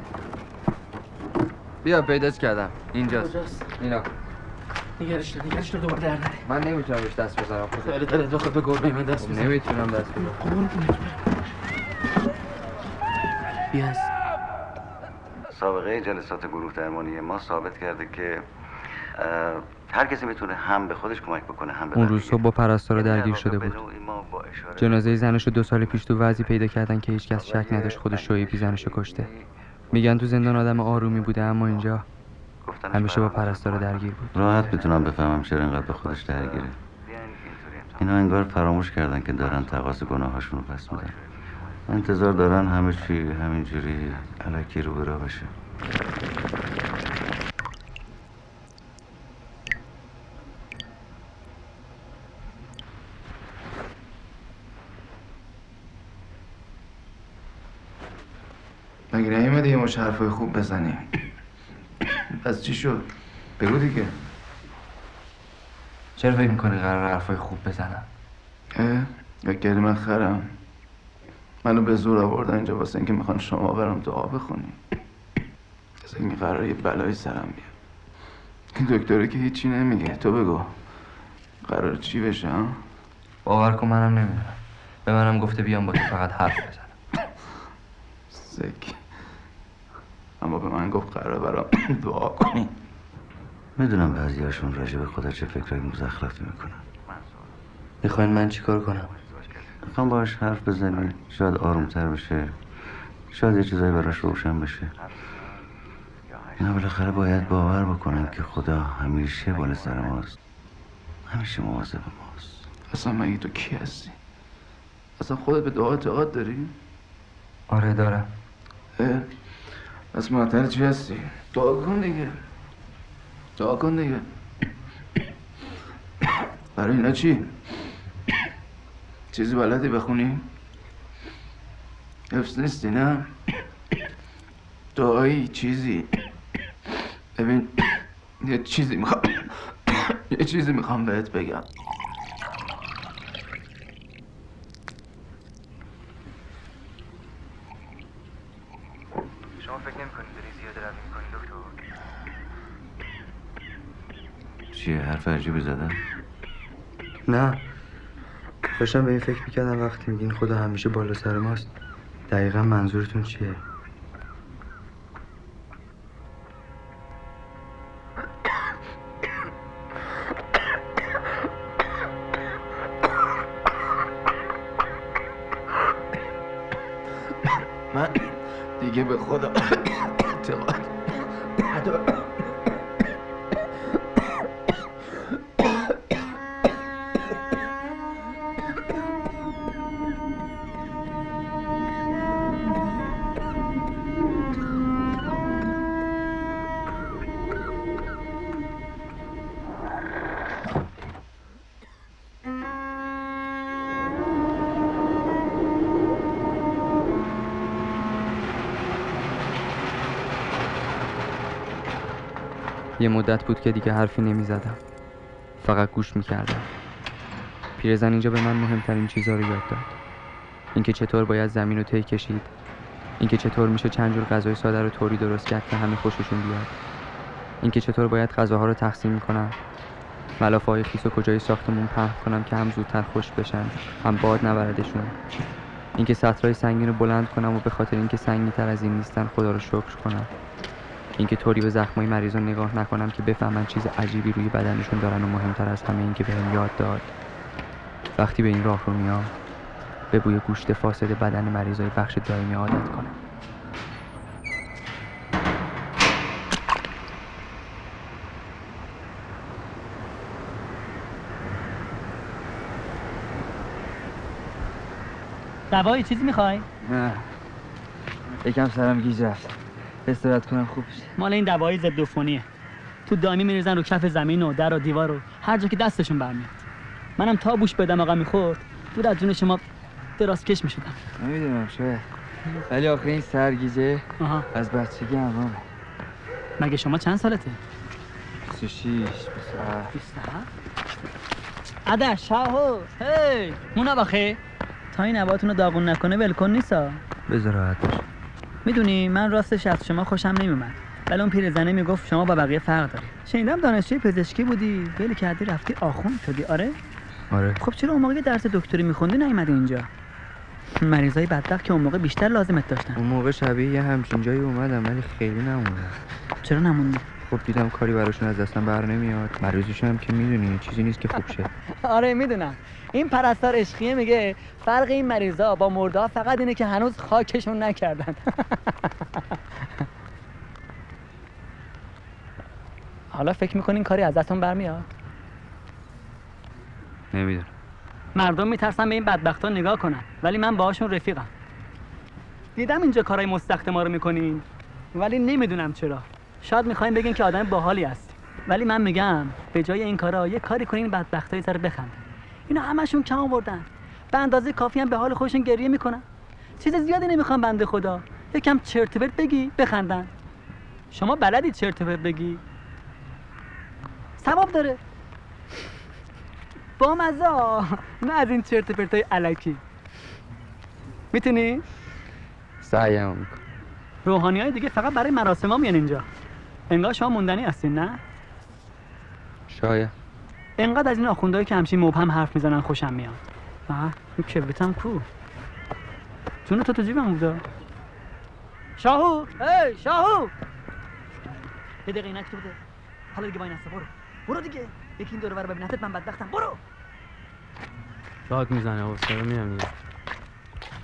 بیا پیداش کردم اینجاست. کجاست؟ اینا نگرش دار دوباره در نره. من نمیتونم بهش دست بزنم. خیلی دلت بخواد به گربه من دست بزن. نمیتونم دست بزنم. قربونت بیاز. سابقه جلسات گروه درمانی ما ثابت کرده که هر کسی میتونه هم به خودش کمک بکنه هم به اون روز صبح با پرستارا درگیر شده بود. جنازه زنشو 2 سال پیش تو وضعی پیدا کردن که هیچ کس شک نداشت خود شعیبی زنشو کشته. میگن تو زندان آدم آرومی بوده اما اینجا همیشه با پرستارا درگیر بود. راحت میتونم بفهمم چرا اینقدر به خودش درگیره. اینا انگار فراموش کردن که دارن تقاضا گناهاشون رو پس میدن. انتظار دارن همه چی همینجوری الکی رو برا بشه. مگه نیومدی یه مش حرفای خوب بزنی؟ پس چی شد؟ بگو دیگه. چرا فکر میکنی قرار حرفای خوب بزنم؟ یا کردی من خرم؟ منو به زور آوردن اینجا واسه اینکه میخوان شما برام دعا بخونی. از این قرار یه بلایی سرم بیاد. این دکتره که هیچی نمیگه. تو بگو قرار چی بشه ها؟ باور کن منم نمیدونم. به منم گفته بیام با تو فقط حرف بزنم. سکی. اما به من گفت قرار برام دعا کنی. میدونم بعضیاشون راجع به خدا چه فکرای مزخرفی میکنن. میخواین من چیکار کنم؟ میخوام باهاش حرف بزنی، شاید آرومتر بشه، شاید یه چیزایی براش روشن بشه. اینا بالاخره باید باور بکنن که خدا همیشه بالا سر ماست، همیشه مواظب ماست. اصلا مگه تو کی هستی؟ اصلا خودت به دعا اعتقاد داری؟ آره دارم. پس معطل چی هستی؟ دعا کن دیگه. دعا کن دیگه. برای اینا چی؟ چیزی بلدی بخونی؟ حفظ نیستی نه؟ دعایی چیزی. ببین یه چیزی میخوام بهت بگم. شما فکر نمی‌کنید داری زیاده روی می‌کنی دکتر؟ چیه حرف عجیبی زدن؟ نه داشتم به این فکر میکردم وقتی میگین خدا همیشه بالا سر ماست دقیقا منظورتون چیه؟ من دیگه به خدا اعتقاد ندارم. یه مدت بود که دیگه حرفی نمیزدم، فقط گوش میکردم. پیرزن اینجا به من مهمترین چیزا رو یاد داد. اینکه چطور باید زمین رو طی کشید، اینکه چطور میشه چند جور غذای ساده رو طوری درست کرد که همه خوششون بیاد، اینکه چطور باید غذاها رو تقسیم کنم، ملافه‌های خیس و کجای ساختمون پهن کنم که هم زودتر خوش بشن هم باد نبردشون، اینکه سطرهای سنگین رو بلند کنم و به خاطر اینکه سنگین‌تر از این نیستن خدا رو شکر کنم، اینکه طوری به زخمای مریضا نگاه نکنم که بفهمن چیز عجیبی روی بدنشون دارن، و مهمتر از همه اینکه بهم یاد داد وقتی به این راه رو میام به بوی گوشت فاسد بدن مریضای بخش دائمی عادت کنم. دوایی چیزی میخوای؟ نه یکم سرم گیج رفت، استراحت کنم خوب بشه. مال این دوایی ضد عفونیه. تو دائمی میریزن رو کف زمین و در و دیوار و هر جا که دستشون برمیاد. منم تا بوش بدم آقا میخورد دور از جون شما دراز کش میشدم. نمیدونم شاید، ولی آخه این سرگیجه از بچگی همامه. مگه شما چند سالته؟ 26 27. عده شاهو هی مونا بخیر تا این نباتون رو داغون نکنه ولکن نیستا. بذار راحت باش. میدونی من راستش از شما خوشم نمیومد، ولی اون پیرزنه میگفت شما با بقیه فرق داری. شنیدم دانشجوی پزشکی بودی، ول کردی رفتی آخوند شدی. آره. خب چرا اون موقع درس دکتری میخوندی نیومدی اینجا؟ مریضای بدبخت که اون موقع بیشتر لازمت داشتن. اون موقع شبیه یه همچین جایی اومدم ولی خیلی نموندم. چرا نموندی؟ خب دیدم کاری براشون از دستم بر نمیاد. مریضشون هم که میدونی چیزی نیست که خوب شه. آره میدونم. این پرستار عشقیه میگه فرق این مریضا با مردا فقط اینه که هنوز خاکشون نکردن. حالا فکر میکنین کاری از دستون برمیاد؟ نمیدونم. مردم میترسن به این بدبختا نگاه کنن، ولی من باهاشون رفیقم. دیدم اینجا کارهای مستخدم ما رو میکنین، ولی نمیدونم چرا. شاید میخواین بگین که آدم باحالی هستی، ولی من میگم به جای این کارا یه کاری کنین بدبختای سر بخندن. اینا همشون کم آوردن، به اندازه کافی هم به حال خودشون گریه میکنن. چیز زیادی نمیخوام بنده خدا، یکم چرت و پرت بگی بخندن. شما بلدی چرت و پرت بگی؟ ثواب داره. با مزه، نه از این چرت و پرتای الکی. میتونی؟ سعیم میکنم. روحانیای دیگه فقط برای مراسم ها میان اینجا. انگار شما موندنی هستین نه؟ شاید. انقدر از این آخوندهایی که همچین مبهم حرف میزنن خوشم میاد. این کبریتم کو؟ جون تو جیبم بوده. شاهو، هی شاهو، یه دقیقه اینک تو بوده. حالا دیگه با این هسته، برو دیگه. یکی این دور برو ببینتت، من بدبختم. برو. داد میزنه حوصله میام دیگه.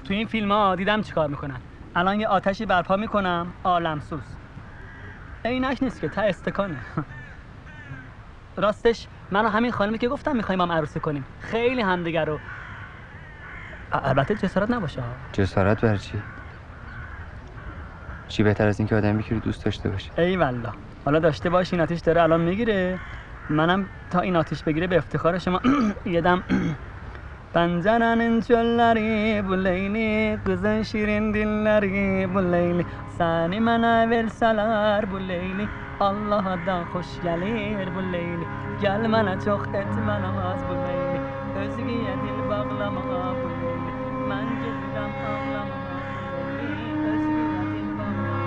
تو این فیلم ها دیدم چیکار میکنن. الان یه آتشی برپا میکنم عالمسوز. اینک نیست که، ته استکانه. راستش من و همین خانمی که گفتم میخوایم هم عروسی کنیم، خیلی همدیگر رو. البته جسارت نباشه. جسارت بر چی؟ چی بهتر از این که آدم بگیری دوست داشته باشه؟ ای والله. حالا داشته باش، این آتیش داره الان میگیره. منم تا این آتیش بگیره به افتخار شما یه دم پنجره‌nin çölleri bu leyli kızın şirin dilleri bu leyli seni bana verseler bu leyli Allah'dan hoş gelir bu leyli gel bana çok etmen az bu leyli özgeye dil bağlama bu leyli ben gelirim ağlama bu leyli özgeye dil bağlama.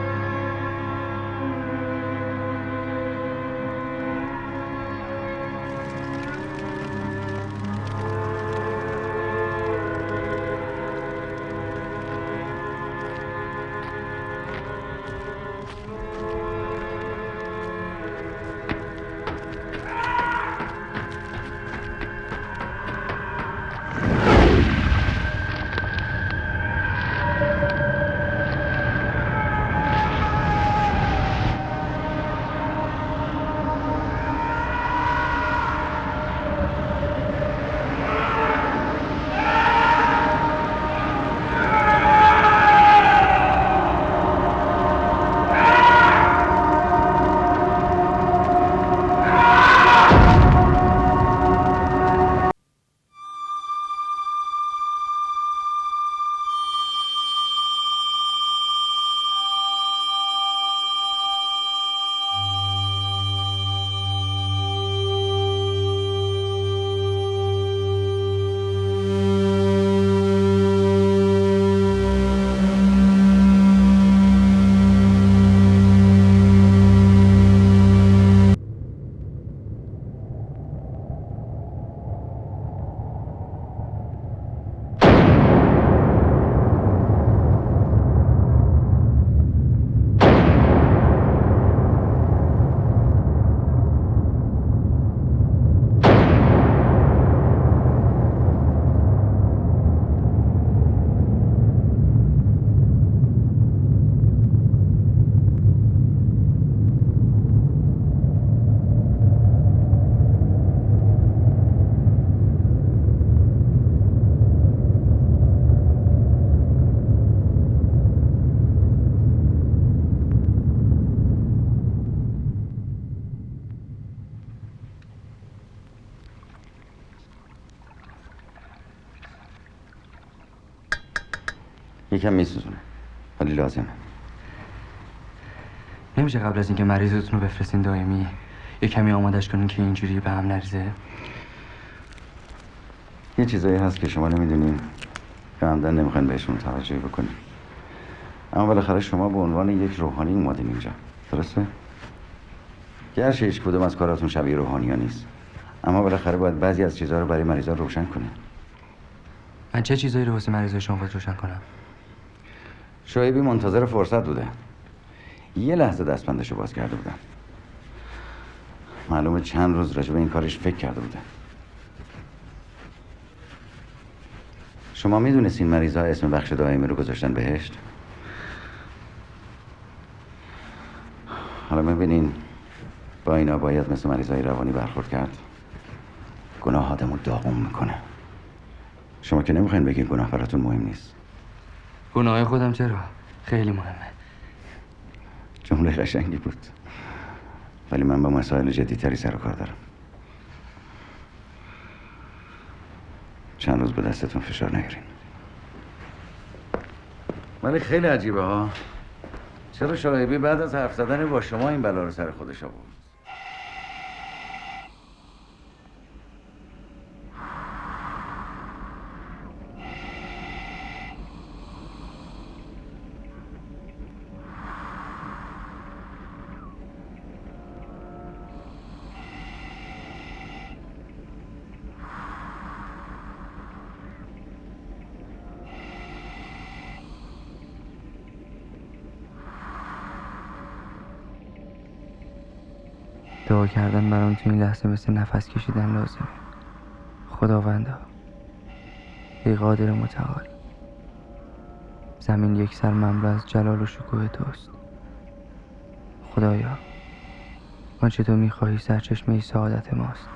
یکم میسوزونه ولی لازمه. نمیشه قبل از اینکه مریضتون رو بفرستین دائمی یه کمی آمادش کنین که اینجوری به هم نریزه؟ یه چیزایی هست که شما نمیدونین که عمدن نمیخواین بهشون توجه بکنین. اما بالاخره شما به عنوان یک روحانی اومدین اینجا، درسته؟ گرچه هیچ کدوم از کاراتون شبیه روحانی‌ها نیست، اما بالاخره باید بعضی از چیزها رو برای مریضا روشن کنین. من چه چیزایی رو واسه مریضای شما باید روشن کنم؟ شایبی منتظر فرصت بوده. یه لحظه دستبندشو باز کرده بودن. معلومه چند روز راجع به این کارش فکر کرده بوده. شما میدونستین مریضا اسم بخش دائمی رو گذاشتن بهشت؟ حالا میبینین با اینا باید مثل مریضای روانی برخورد کرد. گناه آدمو داغون میکنه. شما که نمیخواین بگین گناه براتون مهم نیست. گناه خودم چرا؟ خیلی مهمه. جمله قشنگی بود، ولی من با مسائل جدی‌تری سر و کار دارم. چند روز به دستتون فشار نیارین. ولی خیلی عجیبه ها، چرا شایبی بعد از حرف زدن با شما این بلا رو سر خودش آورد؟ دعا کردن برام تو این لحظه مثل نفس کشیدن لازمه. خداوندا، ای قادر متعال، زمین یک سر مملو از جلال و شکوه توست. خدایا، آنچه تو میخواهی سرچشمه سعادت ماست.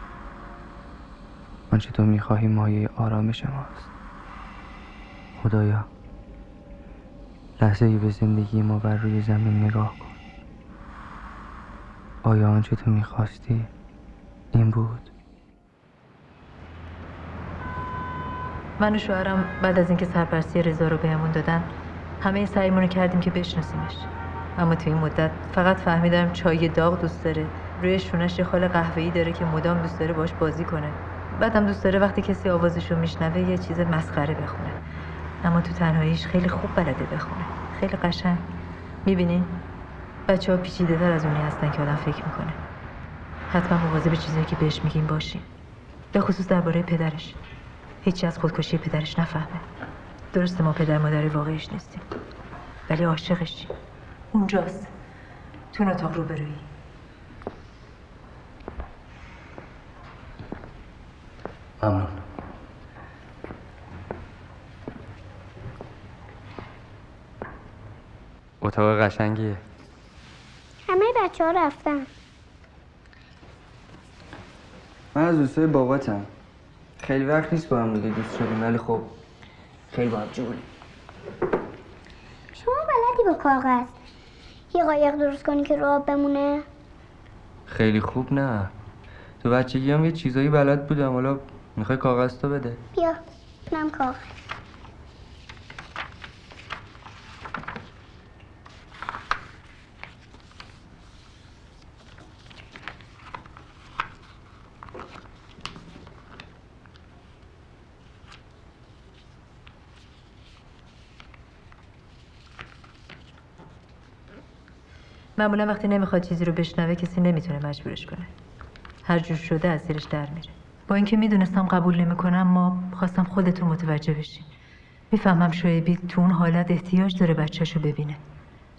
آنچه تو میخواهی مایه آرامش ماست. خدایا، لحظه‌ای به زندگی ما بر روی زمین نگاه کن. آیا آنچه تو میخواستی این بود؟ من و شوهرم بعد از اینکه سرپرستی رضا رو بهمون دادن همه سعیمون رو کردیم که بشناسیمش، اما تو این مدت فقط فهمیدم چای داغ دوست داره، روی شونش یه خال قهوه‌ای داره که مدام دوست داره باش بازی کنه، بعدم دوست داره وقتی کسی آوازشو میشنوه یه چیز مسخره بخونه، اما تو تنهاییش خیلی خوب بلده بخونه، خیلی قشنگ. میبینین بچه‌ها پیچیده‌تر از اونی هستن که آدم فکر میکنه. حتما مواظب چیزایی که بهش میگیم باشین، به خصوص درباره پدرش. هیچی از خودکشی پدرش نفهمه. درسته ما پدر مادر واقعیش نیستیم، ولی عاشقشیم. اونجاست، تو اون اتاق روبرویی. ممنون. اتاق قشنگیه. همه بچه ها رفتن. من از دوستای باباتم. خیلی وقت نیست با هم دیگه دوست شدیم، ولی خب خیلی با هم جوری. شما بلدی با کاغذ یه قایق درست کنی که رو آب بمونه؟ خیلی خوب نه. تو بچگی هم یه چیزایی بلد بودم، حالا میخوای کاغذ تو بده؟ بیا، اینم کاغذ. معمولا وقتی نمیخواد چیزی رو بشنوه کسی نمیتونه مجبورش کنه. هر جور شده از زیرش در میره. با اینکه میدونستم قبول نمیکنم، ما خواستم خودتون متوجه بشین. میفهمم شایبی تو اون حالت احتیاج داره بچه‌شو ببینه،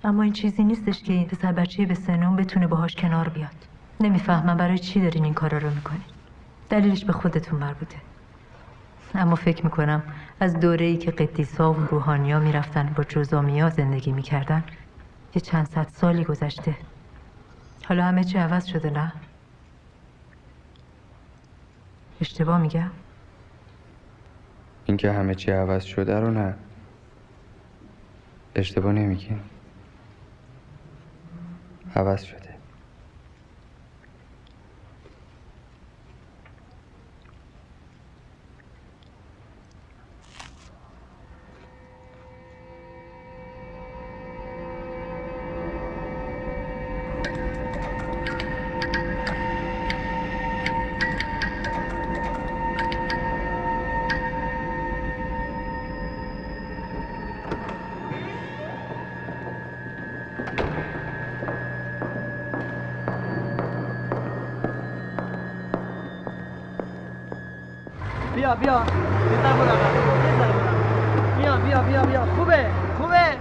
اما این چیزی نیستش که این پسر بچه به سن اون بتونه باهاش کنار بیاد. نمیفهمم برای چی دارین این کارا رو میکنین. دلیلش به خودتون مربوطه. اما فکر میکنم از دوره‌ای که قدیسا و روحانیا میرفتن با جزامیا زندگی میکردن یه چند صد سالی گذشته. حالا همه چی عوض شده، نه؟ اشتباه میگم؟ اینکه همه چی عوض شده رو نه. اشتباه نمیگین. عوض شده. بیا بیا یه ذره برو عقب. یه ذره برو عقب. بیا بیا بیا بیا خوبه خوبه.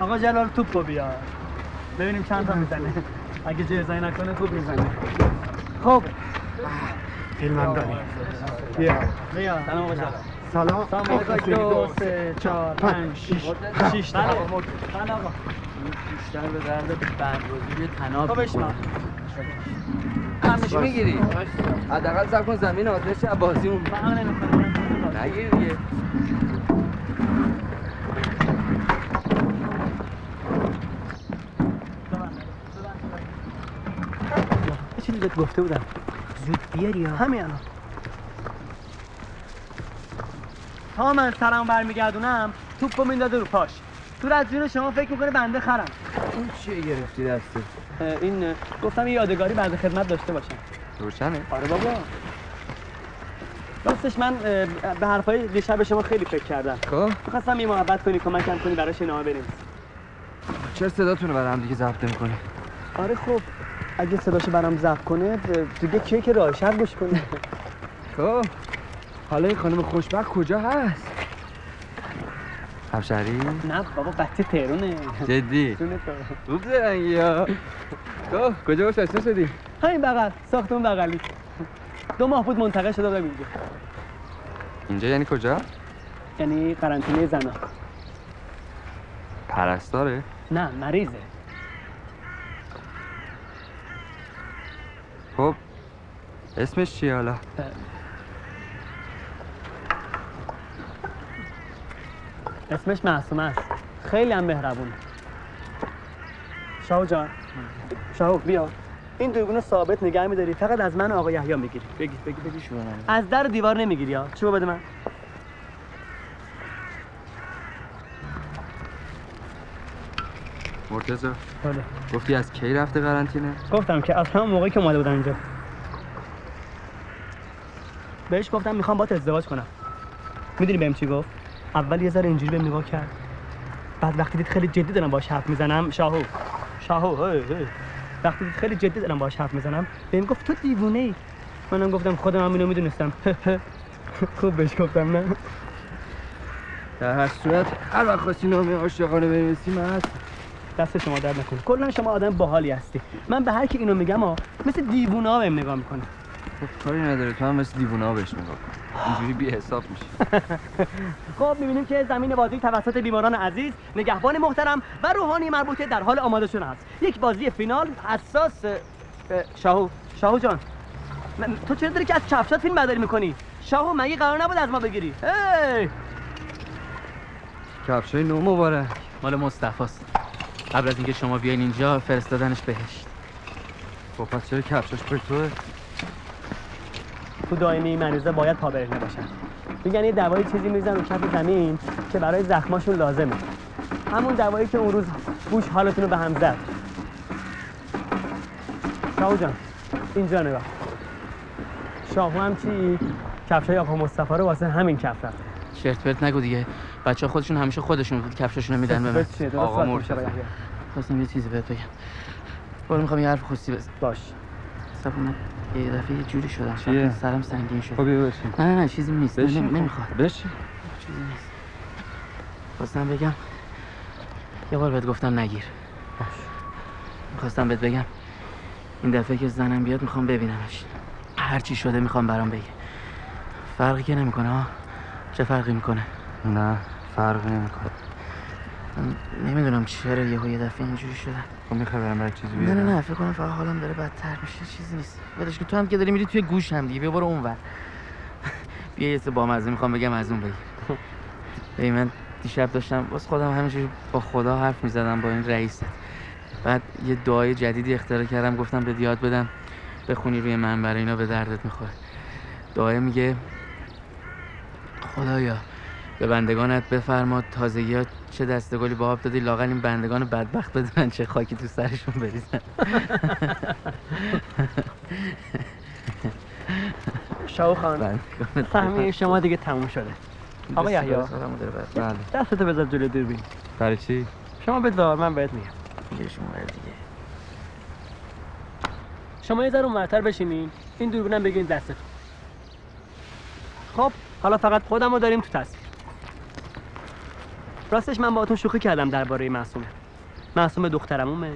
آقا جلال توپو بیا ببینیم چند تا میزنه. اگه جرزایی نکنه خوب میزنه. خب فیلمم داری. بیا سلام آقا جلال. سلام. سلام آقا. 2 3 4 5 6 تا. بله آقا. بیشتر به درد برگزیدی تناب خب بشما همش میگیری؟ حداقل صبر کن زمین آتش بازیمون من نمی‌کنم. نگیر دیگه. یه چیزی بهت گفته بودم زود بیاری یا همین الان. تا من سرم برمیگردونم توپو میندازه رو پاش. تو از جون شما فکر میکنه بنده خرم. این چیه گرفتی دستی؟ این گفتم یه یادگاری بعد خدمت داشته باشم. روشنه؟ آره بابا. راستش من به حرفای دیشب شما خیلی فکر کردم. خب می‌خواستم یه محبت کنی کمکم کنی براش نامه بنویسی. چرا صداتونو برای هم دیگه ضبط نمی‌کنی؟ آره خب اگه صداشو برام ضبط کنه دیگه کیه که راه شب گوش کنه. خب حالا این خانم خوشبخت کجا هست؟ همشهری؟ نه بابا بچه تهرونه. جدی؟ خوب زرنگی ها. خب کجا باش آشنا شدی؟ همین بغل ساختمون بغلی. 2 ماه بود منتقل شده بودم اینجا. اینجا یعنی کجا؟ یعنی قرنطینه زنا. پرستاره؟ نه مریضه. خب اسمش چیه حالا؟ اسمش معصومه است. خیلی هم مهربونه. شاهو جان. شاهو بیا. این دوربینو ثابت نگه می‌داری فقط از من و آقا یحیی میگیری. بگی شو. از در دیوار نمیگیری ها. چوب بده من. مرتضی بله. گفتی از کی رفته قرنطینه؟ گفتم که از همون موقعی که اومده بودن اینجا. بهش گفتم میخوام باهات ازدواج کنم. میدونی بهم چی گفت؟ اول یه ذره اینجوری بهم نگاه کرد. بعد وقتی دید خیلی جدی دارم باهاش حرف میزنم شاهو وقتی دید خیلی جدی دارم باهاش حرف میزنم بهم گفت تو دیوونه‌ای. منم گفتم خودم هم اینو میدونستم. خوب بهش گفتم نه. در هر صورت هر وقت خواستی نامه عاشقانه بنویسی من هست. دست شما درد نکنه. کلا شما آدم باحالی هستی. من به هر کی اینو میگم مثل دیوونه‌ها بهم نگاه میکنه. خب کاری نداره تو هم مثل دیوونه‌ها بهش نگاه کن. اینجوری بی حساب میشه. خب می‌بینیم که زمین بازی توسط بیماران عزیز، نگهبان محترم و روحانی مربوطه در حال آماده شدن است. یک بازی فینال حساس. شاهو جان تو چرا داری که از کفشات فیلم برداری میکنی؟ شاهو مگه قرار نبود از ما بگیری؟ هی کفشای نو مبارک مال مصطفاست. قبل از اینکه شما بیاین اینجا فرستادنش بهشت. خب پس چرا کفشاش پر توه؟ تو دائمی این مریضا باید پابرهنه باشن. میگن یه دوایی چیزی میزن رو کف زمین که برای زخماشون لازمه. همون دوایی که اون روز بوش حالتون رو به هم زد. شاهو جان اینجا نگاه. شاهو هم چی؟ کفشای آقا مصطفی رو واسه همین کف رفت. شرط پرت نگو دیگه. بچه‌ها خودشون همیشه خودشون کفشاشونو میدن به من. آقا مرتضی خواستم یه چیزی بهت بگم. برو میخوام یه حرف خصوصی بزنم. باش. صبر من یه دفعه یه جوری شدم. چیه؟ سرم سنگین شد. خب بیا بشین. نه چیزی نیست. نمیخواد. بشین. چیزی نیست. خواستم بگم یه بار بهت گفتم نگیر. باش. خواستم بهت بگم این دفعه که زنم بیاد میخوام ببینمش. هر چی شده میخوام برام بگی. فرقی که نمیکنه ها. چه فرقی میکنه؟ نه فرقی نمیکنه. نمیدونم چرا یه دفعه اینجوری شدم. خب میخوای برام برای چیزی بیارم؟ نه فکر کنم فقط حالم داره بدتر میشه. چیزی نیست. ولش کن. تو هم که داری میری توی گوش هم دیگه. بیا برو اونور. بیا یه سه بامزه میخوام بگم از اون بگی. ببین من دیشب داشتم واسه خودم همینجوری با خدا حرف میزدم با این رئیست. بعد یه دعای جدیدی اختراع کردم گفتم بهت یاد بدم بخونی روی منبر اینا به دردت میخوره. دعای میگه خدایا به بندگانت بفرما تازگی‌ها چه دستگلی به آب دادی لااقل این بندگان بدبخت بدونن چه خاکی تو سرشون بریزن. شاهو خان فهمی شما دیگه تموم شده. آقا یحیی بله. دستتو بذار جلوی دوربین. برای چی؟ شما بذار من بهت میگم. میگه شما دیگه. شما یه ذره اونورتر بشینین. این دوربینم بگیرین دستتون. خب حالا فقط خودمو داریم تو تصویر. راستش من باهاتون شوخی کردم درباره معصومه. معصومه دخترمونه.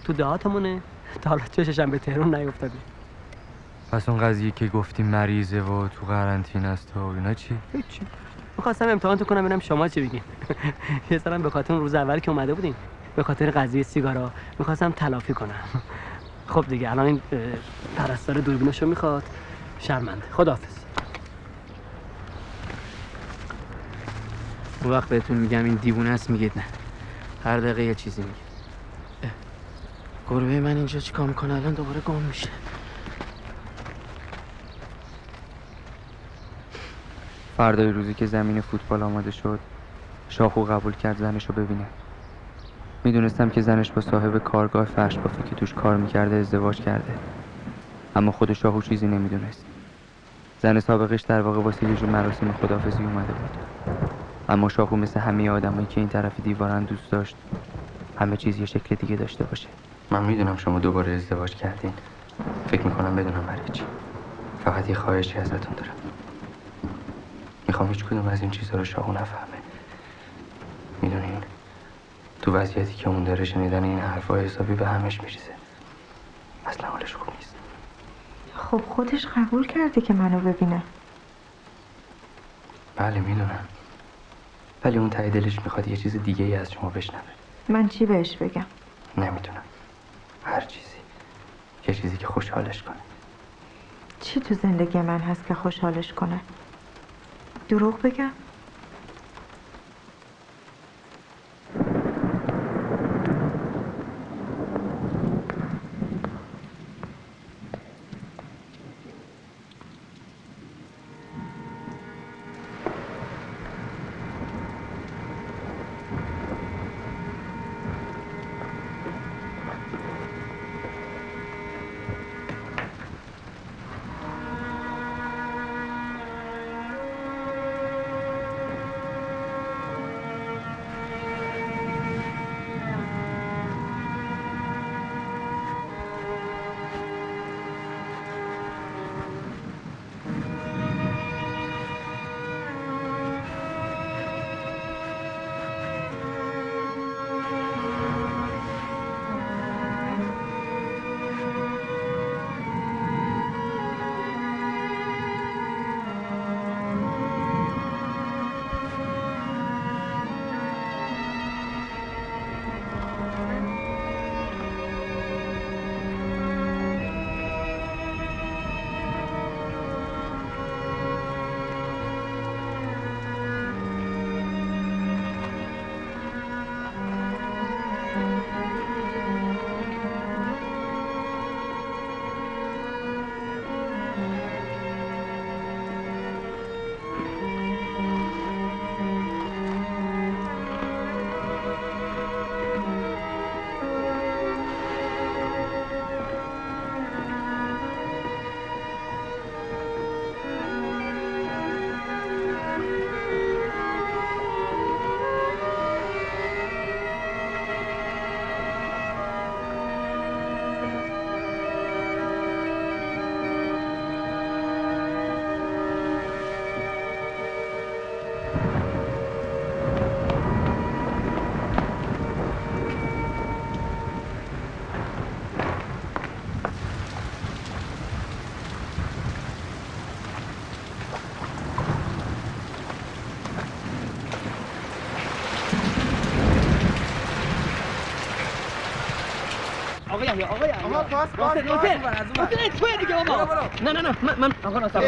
تو دهاتمونه. تا حالا چششم به تهران نیافتاده. پس اون قضیه که گفتی مریضه و تو قرنطینه است و اینا چی؟ هیچی. می‌خواستم امتحان کنم ببینم شما چی بگین. یه سرم به خاطر اون روز اول که اومده بودین، به خاطر قضیه سیگارا می‌خواستم تلافی کنم. خب دیگه الان این پرستار دوربینشو میخواد. شرمنده. خداحافظ. اون وقت بهتون میگم این دیوونه است میگید نه. هر دقیقه یه چیزی میگه. گربه من اینجا چیکار میکنه الان دوباره گم میشه. فردای روزی که زمین فوتبال آماده شد شاخو قبول کرد زنشو ببینه. میدونستم که زنش با صاحب کارگاه فرش بافی که توش کار میکرده ازدواج کرده، اما خود شاخو چیزی نمیدونست. زن سابقش در واقع واسه یه جور مراسم خداحافظی اومده بود، اما شاخو مثل همه آدمایی که این طرف دیوارن دوست داشت همه چیز یه شکل دیگه داشته باشه. من میدونم شما دوباره ازدواج کردین، فکر میکنم بدونم برای چی. فقط یه خواهشی ازتون دارم. میخوام هیچ کدوم از این چیزها رو شاخو نفهمه. میدونین تو وضعیتی که اون داره شنیدن این حرفا حسابی به همش میریزه. اصلا حالش خوب نیست. خب خودش قبول کرده که منو ببینه. بله میدونم، ولی اون ته دلش میخواد یه چیز دیگه ای از شما بشنوه. من چی بهش بگم؟ نمیدونم، هر چیزی، یه چیزی که خوشحالش کنه. چی تو زندگی من هست که خوشحالش کنه؟ دروغ بگم؟ آقا پاس توی دیگه بابا. نه من آقا ناصر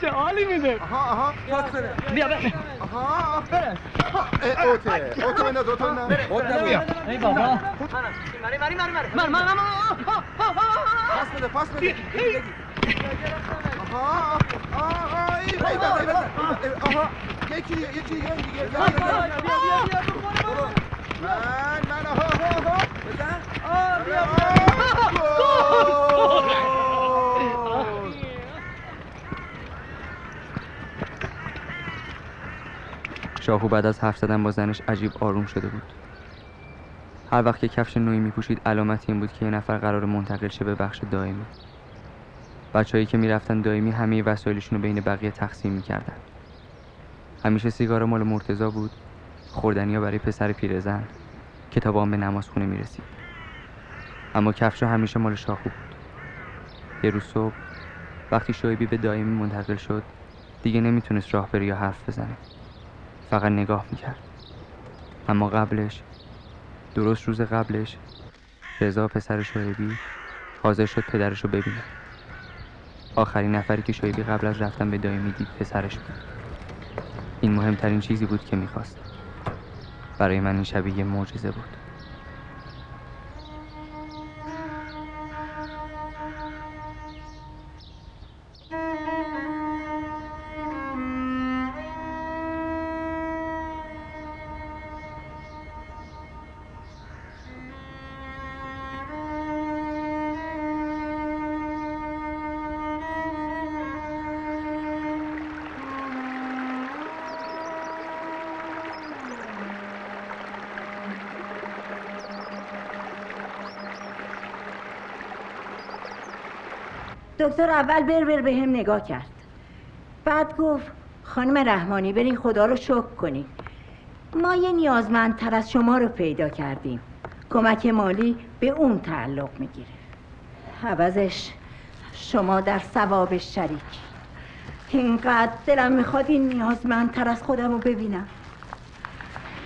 چه حالی میده. آها پاس بده. بیا بره. آها بره. اوته اینا دو تا اینا. اوته بیا. ای بابا. مری. من. پاس بده. آها آها یکی دیگه. من آها بزن. بیا. شاهو بعد از حرف زدن با زنش عجیب آروم شده بود. هر وقت که کفش نوعی میپوشید علامت این بود که یه نفر قرار منتقل شه به بخش دائمی. بچه‌هایی که میرفتن دائمی همه وسایلشون رو بین بقیه تقسیم میکردن. همیشه سیگار مال مرتضی بود، خوردنیا برای پسر پیرزن، کتابام به نمازخونه میرسید. اما کفش همیشه مال شاهو بود. یه روز صبح وقتی شایبی به دائمی منتقل شد دیگه نمیتونست راه بره یا حرف بزنه، فقط نگاه میکرد. اما قبلش، درست روز قبلش، رضا پسر شایبی حاضر شد پدرش رو ببینه. آخرین نفری که شایبی قبل از رفتن به دائمی دید پسرش بود. این مهمترین چیزی بود که میخواست. برای من این شبیه یه معجزه بود. دکتر اول بر به هم نگاه کرد، بعد گفت خانم رحمانی برین خدا رو شکر کنین، ما یه نیازمندتر از شما رو پیدا کردیم، کمک مالی به اون تعلق میگیره، عوضش شما در ثواب شریک. اینقدر دلم میخواد این نیازمندتر از خودم رو ببینم،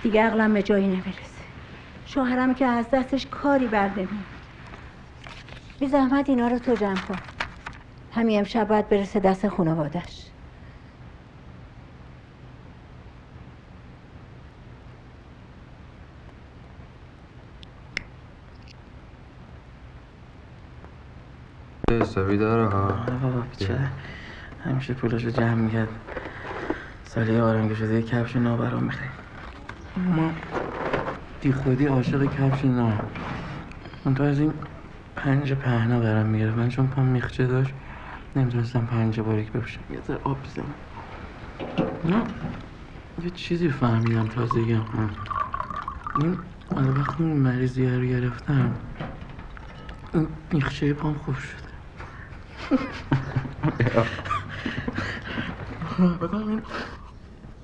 دیگه عقلم به جایی نمیرسه. شوهرم که از دستش کاری بر نمیاد. بی زحمت اینا رو تو جمع کن، همین امشب باید برسه دست خانوادش. حسابی داره ها. بابا بیچاره همیشه پولاشو جمع میکرد، سالی آرام که شده یه کفش نو برام میخرید. ما دی خودی عاشق کفش نو. من تو از این 5 پهنا برام میگرفت، من چون پام میخچه داشت نمیتونستم 5 باریک بپوشم، یه ذره آب بزنم. نه یه چیزی فهمیدم تازگی. این وقتی این مریضیه رو گرفتم این میخچه پام خوب شده.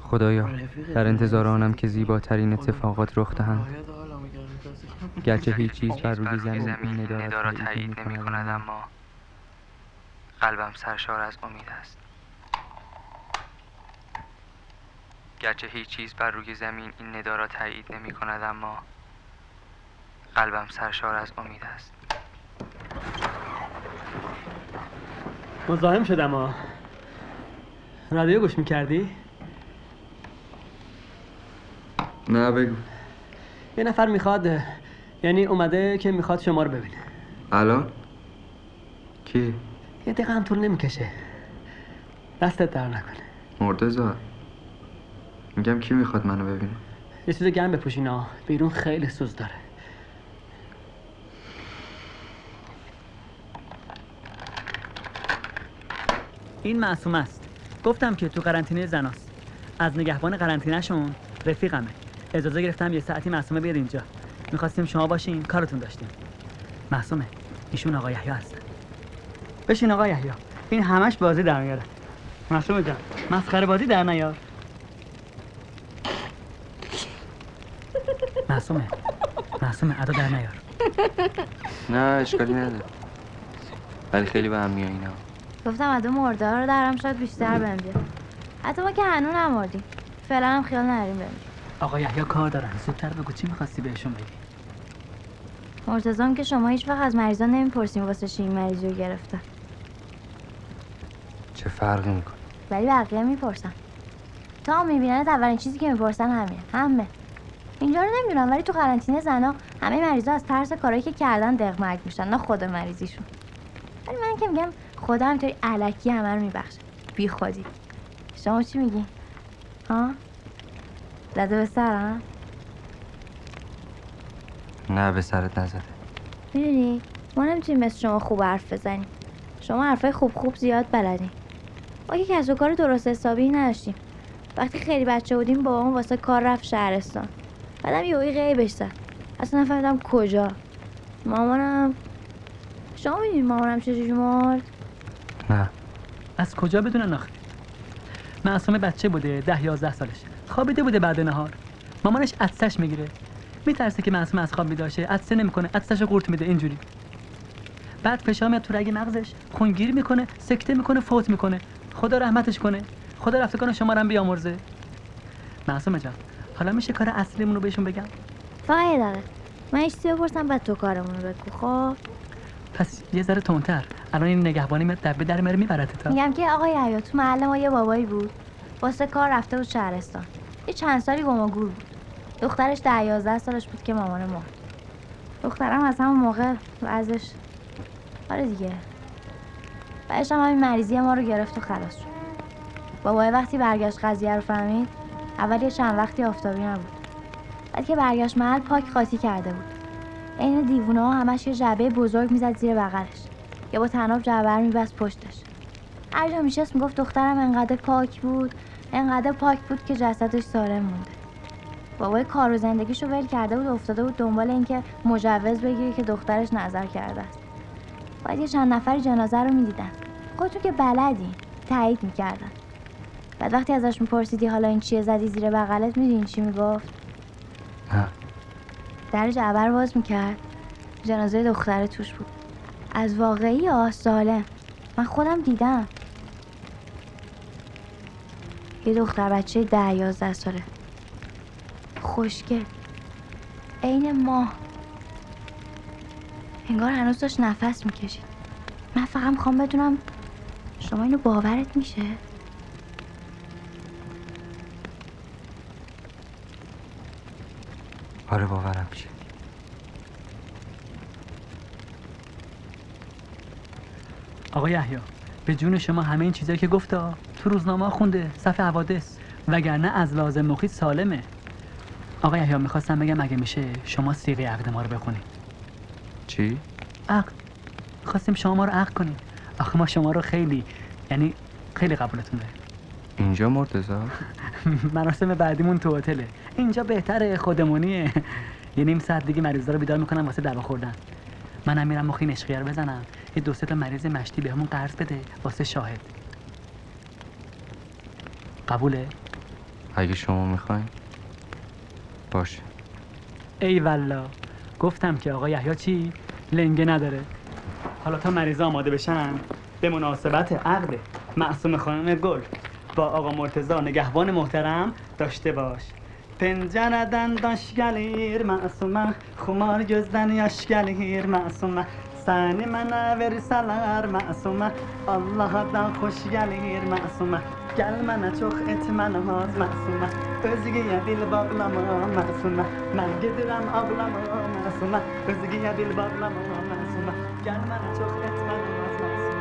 خدایا در انتظار آنم که زیباترین اتفاقات رخ دهند. گرچه هیچ چیز بر روی زمین این ندا را تایید نمی کند، اما قلبم سرشار از امید است. گرچه هیچ چیز بر روی زمین این ندا را تایید نمی کند، اما قلبم سرشار از امید است. مزاحم شدم ها. رادیو گوش میکردی؟ نه بگو. یه نفر میخواد، یعنی اومده که میخواد شما رو ببینه. الان؟ کی؟ یه دقیقه هم طول نمیکشه. دستت در نکنه. مرتضی میگم کی میخواد منو ببینه؟ یه چیز گرم بپوشین ها، بیرون خیلی سوز داره. این معصومه است. گفتم که تو قرنطینه زناست. از نگهبان قرنطینه‌شون رفیقمه. اجازه گرفتم یه ساعتی معصومه بیاد اینجا. می‌خواستیم شما باشین، کارتون داشتیم. معصومه، ایشون آقا یحیی هستن. بشین آقا یحیی. این همش بازی در میاره. معصومه جان، مسخره بازی در نیار. معصومه ادا در نیار. نه اشکالی نداره. ولی خیلی به هم میاد اینا. گفتم ادا مرده ها رو درم شاید بیشتر بهم بیاد. حتی ما که هنوز نمردیم. فعلا هم خیال نریم بریم. آقا یحیی کار دارن. زودتر بگو چی می‌خواستی بهشون بگی؟ مرتضام که شما هیچ وقت از مریضا نمیپرسین واسه چی این مریضی رو گرفتن. چه فرقی میکنه؟ ولی بقیه میپرسن. تا میبینن اولین چیزی که میپرسن همه. اینجا رو نمیدونم ولی تو قرنطینه زنا همه مریضا از ترس کارهایی که کردن دغمک میشن، نه خود مریضیشون. ولی من که میگم خدا همینطوری الکی همه رو میبخشه. بی خودی. شما چی میگی؟ ها؟ زده به سرم؟ نه به سرت نزده. میدونی ما نمیتونیم مثل شما خوب حرف بزنیم. شما حرفای خوب زیاد بلدین. ما که کسب و کار درست حسابی نداشتیم. وقتی خیلی بچه بودیم بابام واسه کار رفت شهرستان. بعدم یهویی غیبش زد. اصلا نفهمیدم کجا. مامانم شما میدونید مامانم چجوری مرد؟ نه. از کجا بدونن آخه؟ معصومه بچه بوده 10-11 سالش. خوابیده بوده بعد نهار. مامانش عطسش میگیره. میترسه که معصومه از خواب بیدار شه. عطسه نمیکنه. عطسشو قورت میده اینجوری. بعد فشار میاد تو رگ مغزش، خونگیری میکنه، سکته میکنه، فوت میکنه. خدا رحمتش کنه. خدا رفتگان شما رو هم بیامرزه. معصومه جان، حالا میشه کار اصلیمون رو بهشون بگم؟ فقط یه دقیقه. من یه چیزی بپرسم بعد تو کارمون رو بگو. خب پس یه ذره تندتر. الان این نگهبانی میاد دبه در میاره میبرته تا. میگم که آقای حیا تو محل ما یه بابایی بود. واسه کار رفته بود شهرستان. یه چند سالی گم و گور بود. دخترش 10-11 سالش بود که مامان مرد. دخترم از همون موقع وضعش آره دیگه. بعدش هم همین مریضی ما رو گرفت و خلاص شد. بابای وقتی برگشت قضیه رو فهمید، اول یه چند وقتی آفتابی نبود. بعد که برگشت محل پاک قاطی کرده بود. عین دیوونه ها همش یه جعبه بزرگ میزد زیر بغلش. یا با طناب جعبه رو میبست پشتش. هر جا میشست میگفت دخترم انقدر پاک بود که جسدش سالم مونده. بابای کار و زندگیشو ول کرده بود و افتاده بود دنبال اینکه مجوز بگیره که دخترش نظر کرده است. باید یه چند نفری جنازه رو میدیدن. خودتون که بلدی تایید میکردن. بعد وقتی ازش میپرسیدی حالا این چیه زدی زیر بغلت، میدونی چی میگفت؟ نه. در جعبه رو باز میکرد، جنازه دختر توش بود. از واقعی سالم. من خودم دیدم. یه دختر بچه 10-11 ساله، خوشگل، عین ماه، انگار هنوز داشت نفس میکشید. من فقط میخوام بدونم شما اینو باورت میشه؟ آره باورم میشه. آقای یحیی، به جون شما همه این چیزایی که گفته تو روزنامه خونده، صفحه حوادث، وگرنه از لازم مخیط سالمه. آقای یحیی میخواستم بگم اگه میشه شما صیغه عقد ما رو بخونید. چی؟ عقد. خواستیم شما ما رو عقد کنید. آخه ما شما رو خیلی قبولتون داریم. اینجا مرتضی؟ مراسم بعدیمون تو هتله. اینجا بهتره، خودمونیه. یه نیم ساعت دیگه مریضا رو بیدار میکنم واسه دوا خوردن. منم میرم مخی نشقیه رو بزنم، یه 2-3 تا مریض مشتی بهمون قرض بده واسه شاهد. قبوله؟ اگه شما میخواین باشه. ای والله، گفتم که آقا یحیی چی؟ لنگه نداره. حالا تا مریضا آماده بشن، به مناسبت عقد معصومه خانم گل با آقا مرتضی نگهبان محترم داشته باش. پنجردن داش گلیر معصومه، خمار gözden yaş gelir معصومه. Seni mənə verseler معصومه، Allah'dan hoş gelir معصومه. Gel mənə çox etmən haz معصومه، özgəyə dil bağlama معصومه. Mən gedirəm ağlama معصومه، özgəyə dil bağlama معصومه. Gel mənə çox etmən haz معصومه.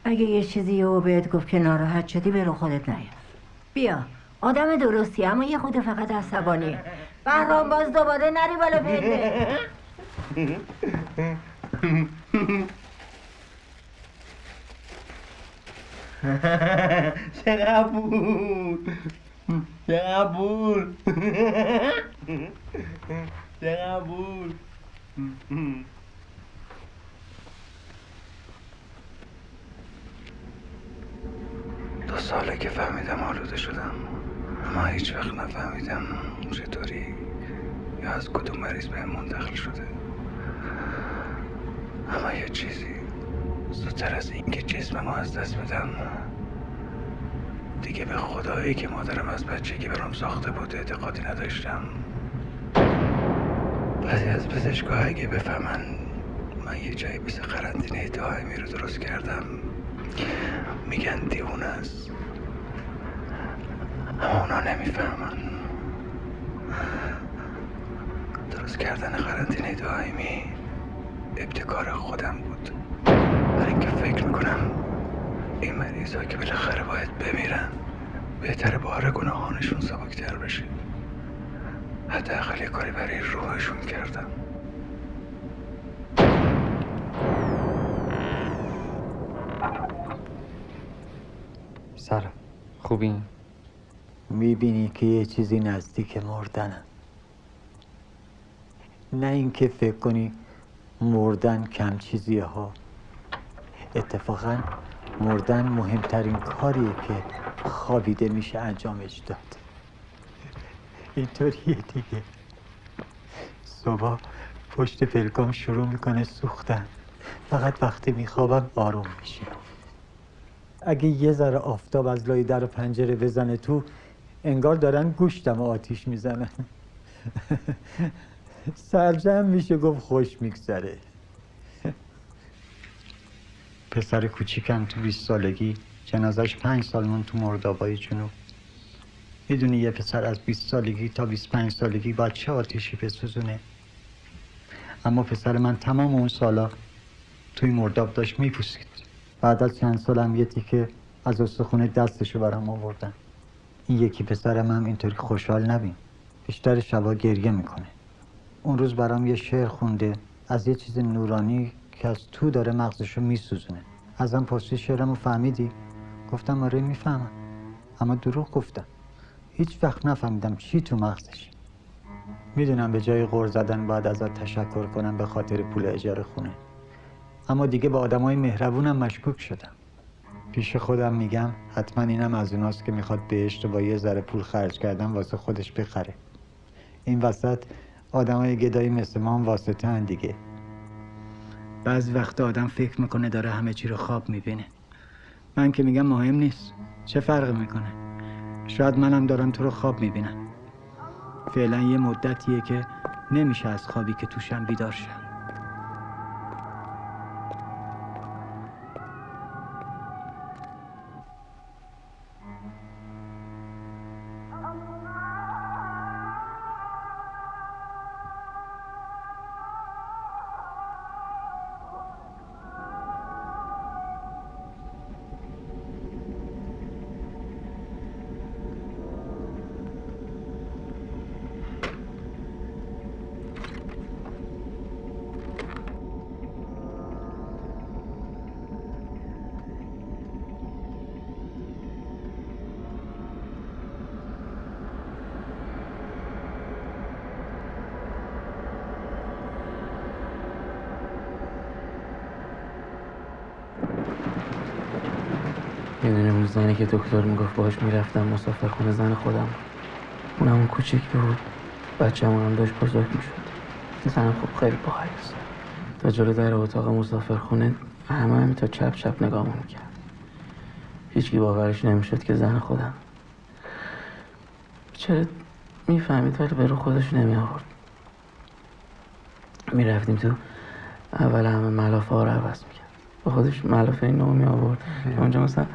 اگه یه چیزی رو بهت گفت که ناراحت شدی برو خودت نیا. بیا آدم درستی اما یه خود فقط عصبانیه. بهرام باز دوباره نری بالا پله. چه قبول چه قبول. 2 ساله که فهمیدم آلوده شدم، اما هیچ وقت نفهمیدم چطوری یا از کدوم مریض بهم منتقل شده. اما یه چیزی زودتر از اینکه جسممو از دست بدم، دیگه به خدایی که مادرم از بچگی برام ساخته بود اعتقادی نداشتم. بعضی از پزشک‌ها اگه بفهمن من یه جایی مثل قرنطینه دائمی رو درست کردم میگن دیوونه است، اما اونا نمیفهمن. درست کردن قرنطینه دائمی ابتکار خودم بود، برای اینکه فکر میکنم این مریضا که بالاخره باید بمیرن بهتره بار گناهانشون سبکتر بشه. حداقل یه کاری برای روحشون کردم. سارا خوبی؟ میبینی که یه چیزی نزدیک مردنم، نه اینکه فکر کنی مردن کم چیزیه ها. اتفاقا مردن مهمترین کاریه که خوابیده میشه انجامش داد. اینطوریه دیگه. صبح پشت پلکام شروع میکنه سوختن، فقط وقتی میخوابم آروم میشه. اگه یه ذره آفتاب از لای در و پنجره بزنه تو، انگار دارن گوشتم آتیش میزنن. سرجم میشه گفت خوش میگذره. پسر کوچیکم تو 20 سالگی جنازش 5 سال مون تو مردابای جنوب. میدونی یه پسر از 20 سالگی تا 25 سالگی باید چه آتیشی بسوزونه؟ اما پسر من تمام اون سالا توی مرداب داشت میپوسید. بعد از چند سالم یه تیکه از استخونه دستشو برام آوردن. این یکی پسرم هم اینطوری خوشحال نبین، بیشتر شبا گریه میکنه. اون روز برام یه شعر خونده از یه چیز نورانی که از تو داره مغزشو میسوزونه. ازم پرسید شعرمو فهمیدی؟ گفتم آره میفهمم، اما دروغ گفتم. هیچ وقت نفهمیدم چی تو مغزش. میدونم به جای غر زدن باید ازت تشکر کنم به خاطر پول اجاره خونه، اما دیگه به آدمای مهربونم مشکوک شدم. پیش خودم میگم حتما اینم از اوناست که میخواد بهشت با یه ذره پول خرج کردن واسه خودش بخره. این وسط آدمای گدایی مثل ما هم واسطه هن دیگه. بعضی وقتا آدم فکر میکنه داره همه چی رو خواب میبینه. من که میگم مهم نیست، چه فرق میکنه؟ شاید منم دارم تو رو خواب میبینم. فعلا یه مدتیه که نمیشه از خوابی که توشم بیدار شم. میدونی اون زنی که دکتر میگفت باهاش میرفتم مسافرخونه زن خودم بود. اونم اون کوچیک بود، بچه‌مون هم داشت بزرگ میشد. زنم خب خیلی باحالیست. تا جلو در اتاق مسافرخونه همه تا چپ چپ نگاهمون میکرد. هیچکی باورش نمیشد که زن خودم. چرا میفهمید ولی به رو خودش نمی آورد. میرفتیم تو، اول همه ملافه ها رو عوض میکرد. با خودش ملافه نو می آورد که اونجا مثلا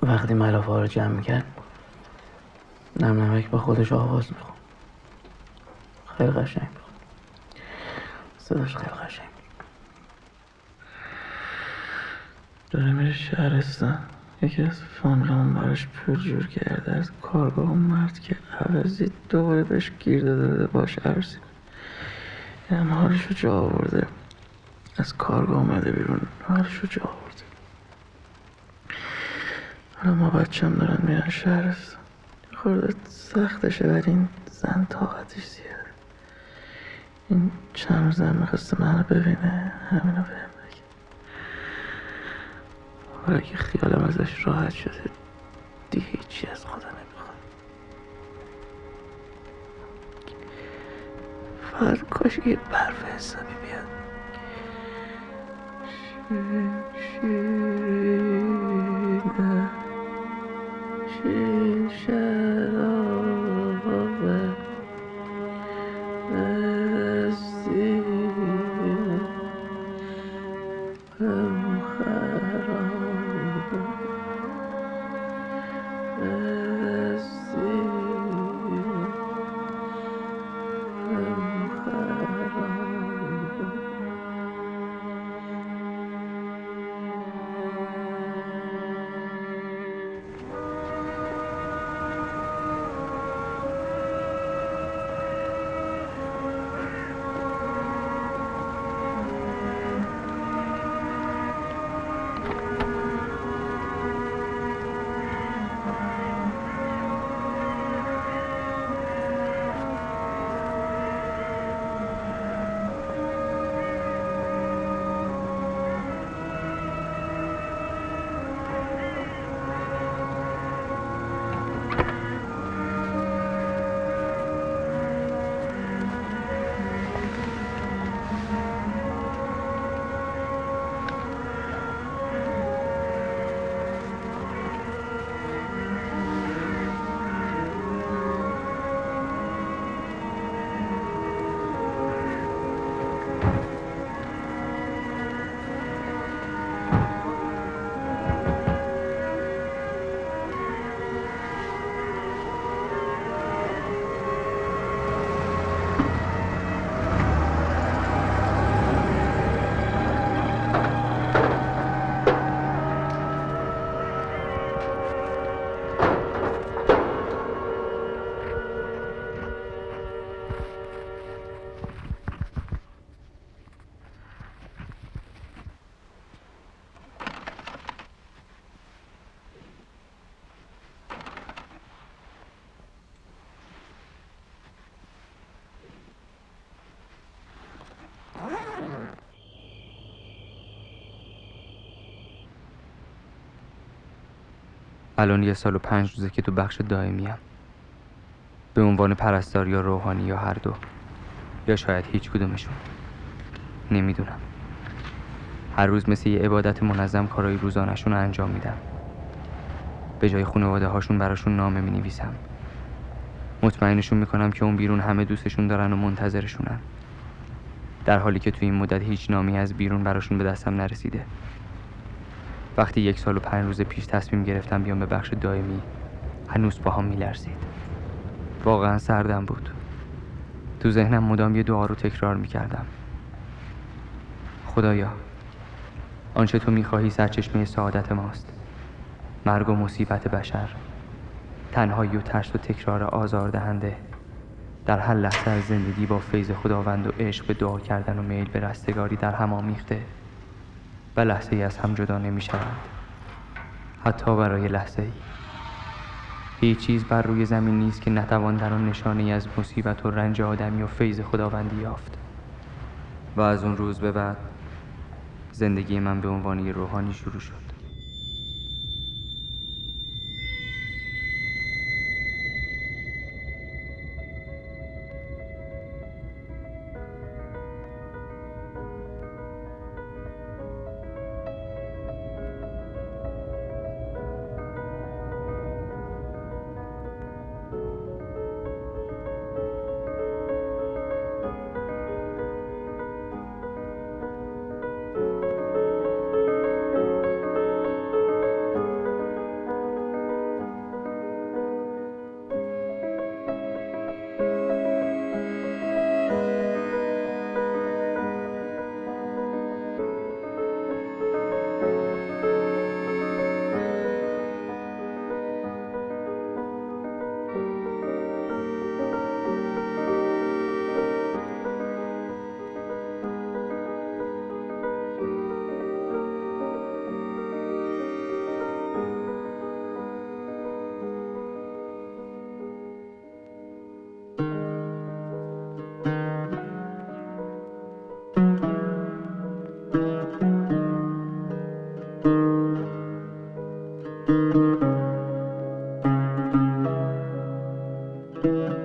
وقتی ملافه ها رو جمع میکرد نم نمک با خودش آواز میخون. خیلی قشنگ بود، صداش خیلی قشنگ بود. داره میره شهرستان، یکی از فامیلامون براش پول جور کرده از کارگاه. اون مرد که عوضی دوباره بهش گیر داده باش عرضی یعنی حالشو جا آورده. از کارگاه اومده بیرون، حالشو جا آورده. حالا ما بچم دارن میرن شهرستان. خورده سختشه ولی این زن طاقتش زیاده. این چند روز هم میخواسته منو ببینه، همینو بهم بگه. حالا که خیالم ازش راحت شده دیگه هیچی از خدا نمیخواد. فقط کاش یه برف حسابی بیاد. شیرینه شیر شرابه نرسیه هم خرابه نرسیه هم خرابه. الان 1 سال و 5 روزه که تو بخش دائمیم، به عنوان پرستار یا روحانی یا هر دو، یا شاید هیچ کدومشون، نمیدونم. هر روز مثل یه عبادت منظم کارهای روزانه‌شون رو انجام میدم. به جای خانواده هاشون براشون نامه مینویسم. مطمئنشون میکنم که اون بیرون همه دوستشون دارن و منتظرشونن، در حالی که تو این مدت هیچ نامی از بیرون براشون به دستم نرسیده. وقتی 1 سال و 5 روز پیش تصمیم گرفتم بیام به بخش دائمی، هنوز پاهام میلرزید. واقعا سردم بود. تو ذهنم مدام یه دعا رو تکرار میکردم. خدایا، آنچه تو میخواهی سرچشمه سعادت ماست. مرگ و مصیبت بشر، تنهایی و ترس و تکرار آزاردهنده، در هر لحظه از زندگی با فیض خداوند و عشق به دعا کردن و میل به رستگاری در هم آمیخته و لحظه ای از هم جدا نمی شوند. حتی برای لحظه ای. هیچ چیز بر روی زمین نیست که نتوان در آن نشانه ای از مصیبت و رنج آدمی و فیض خداوندی یافت. و از اون روز به بعد زندگی من به عنوان یه روحانی شروع شد. thank you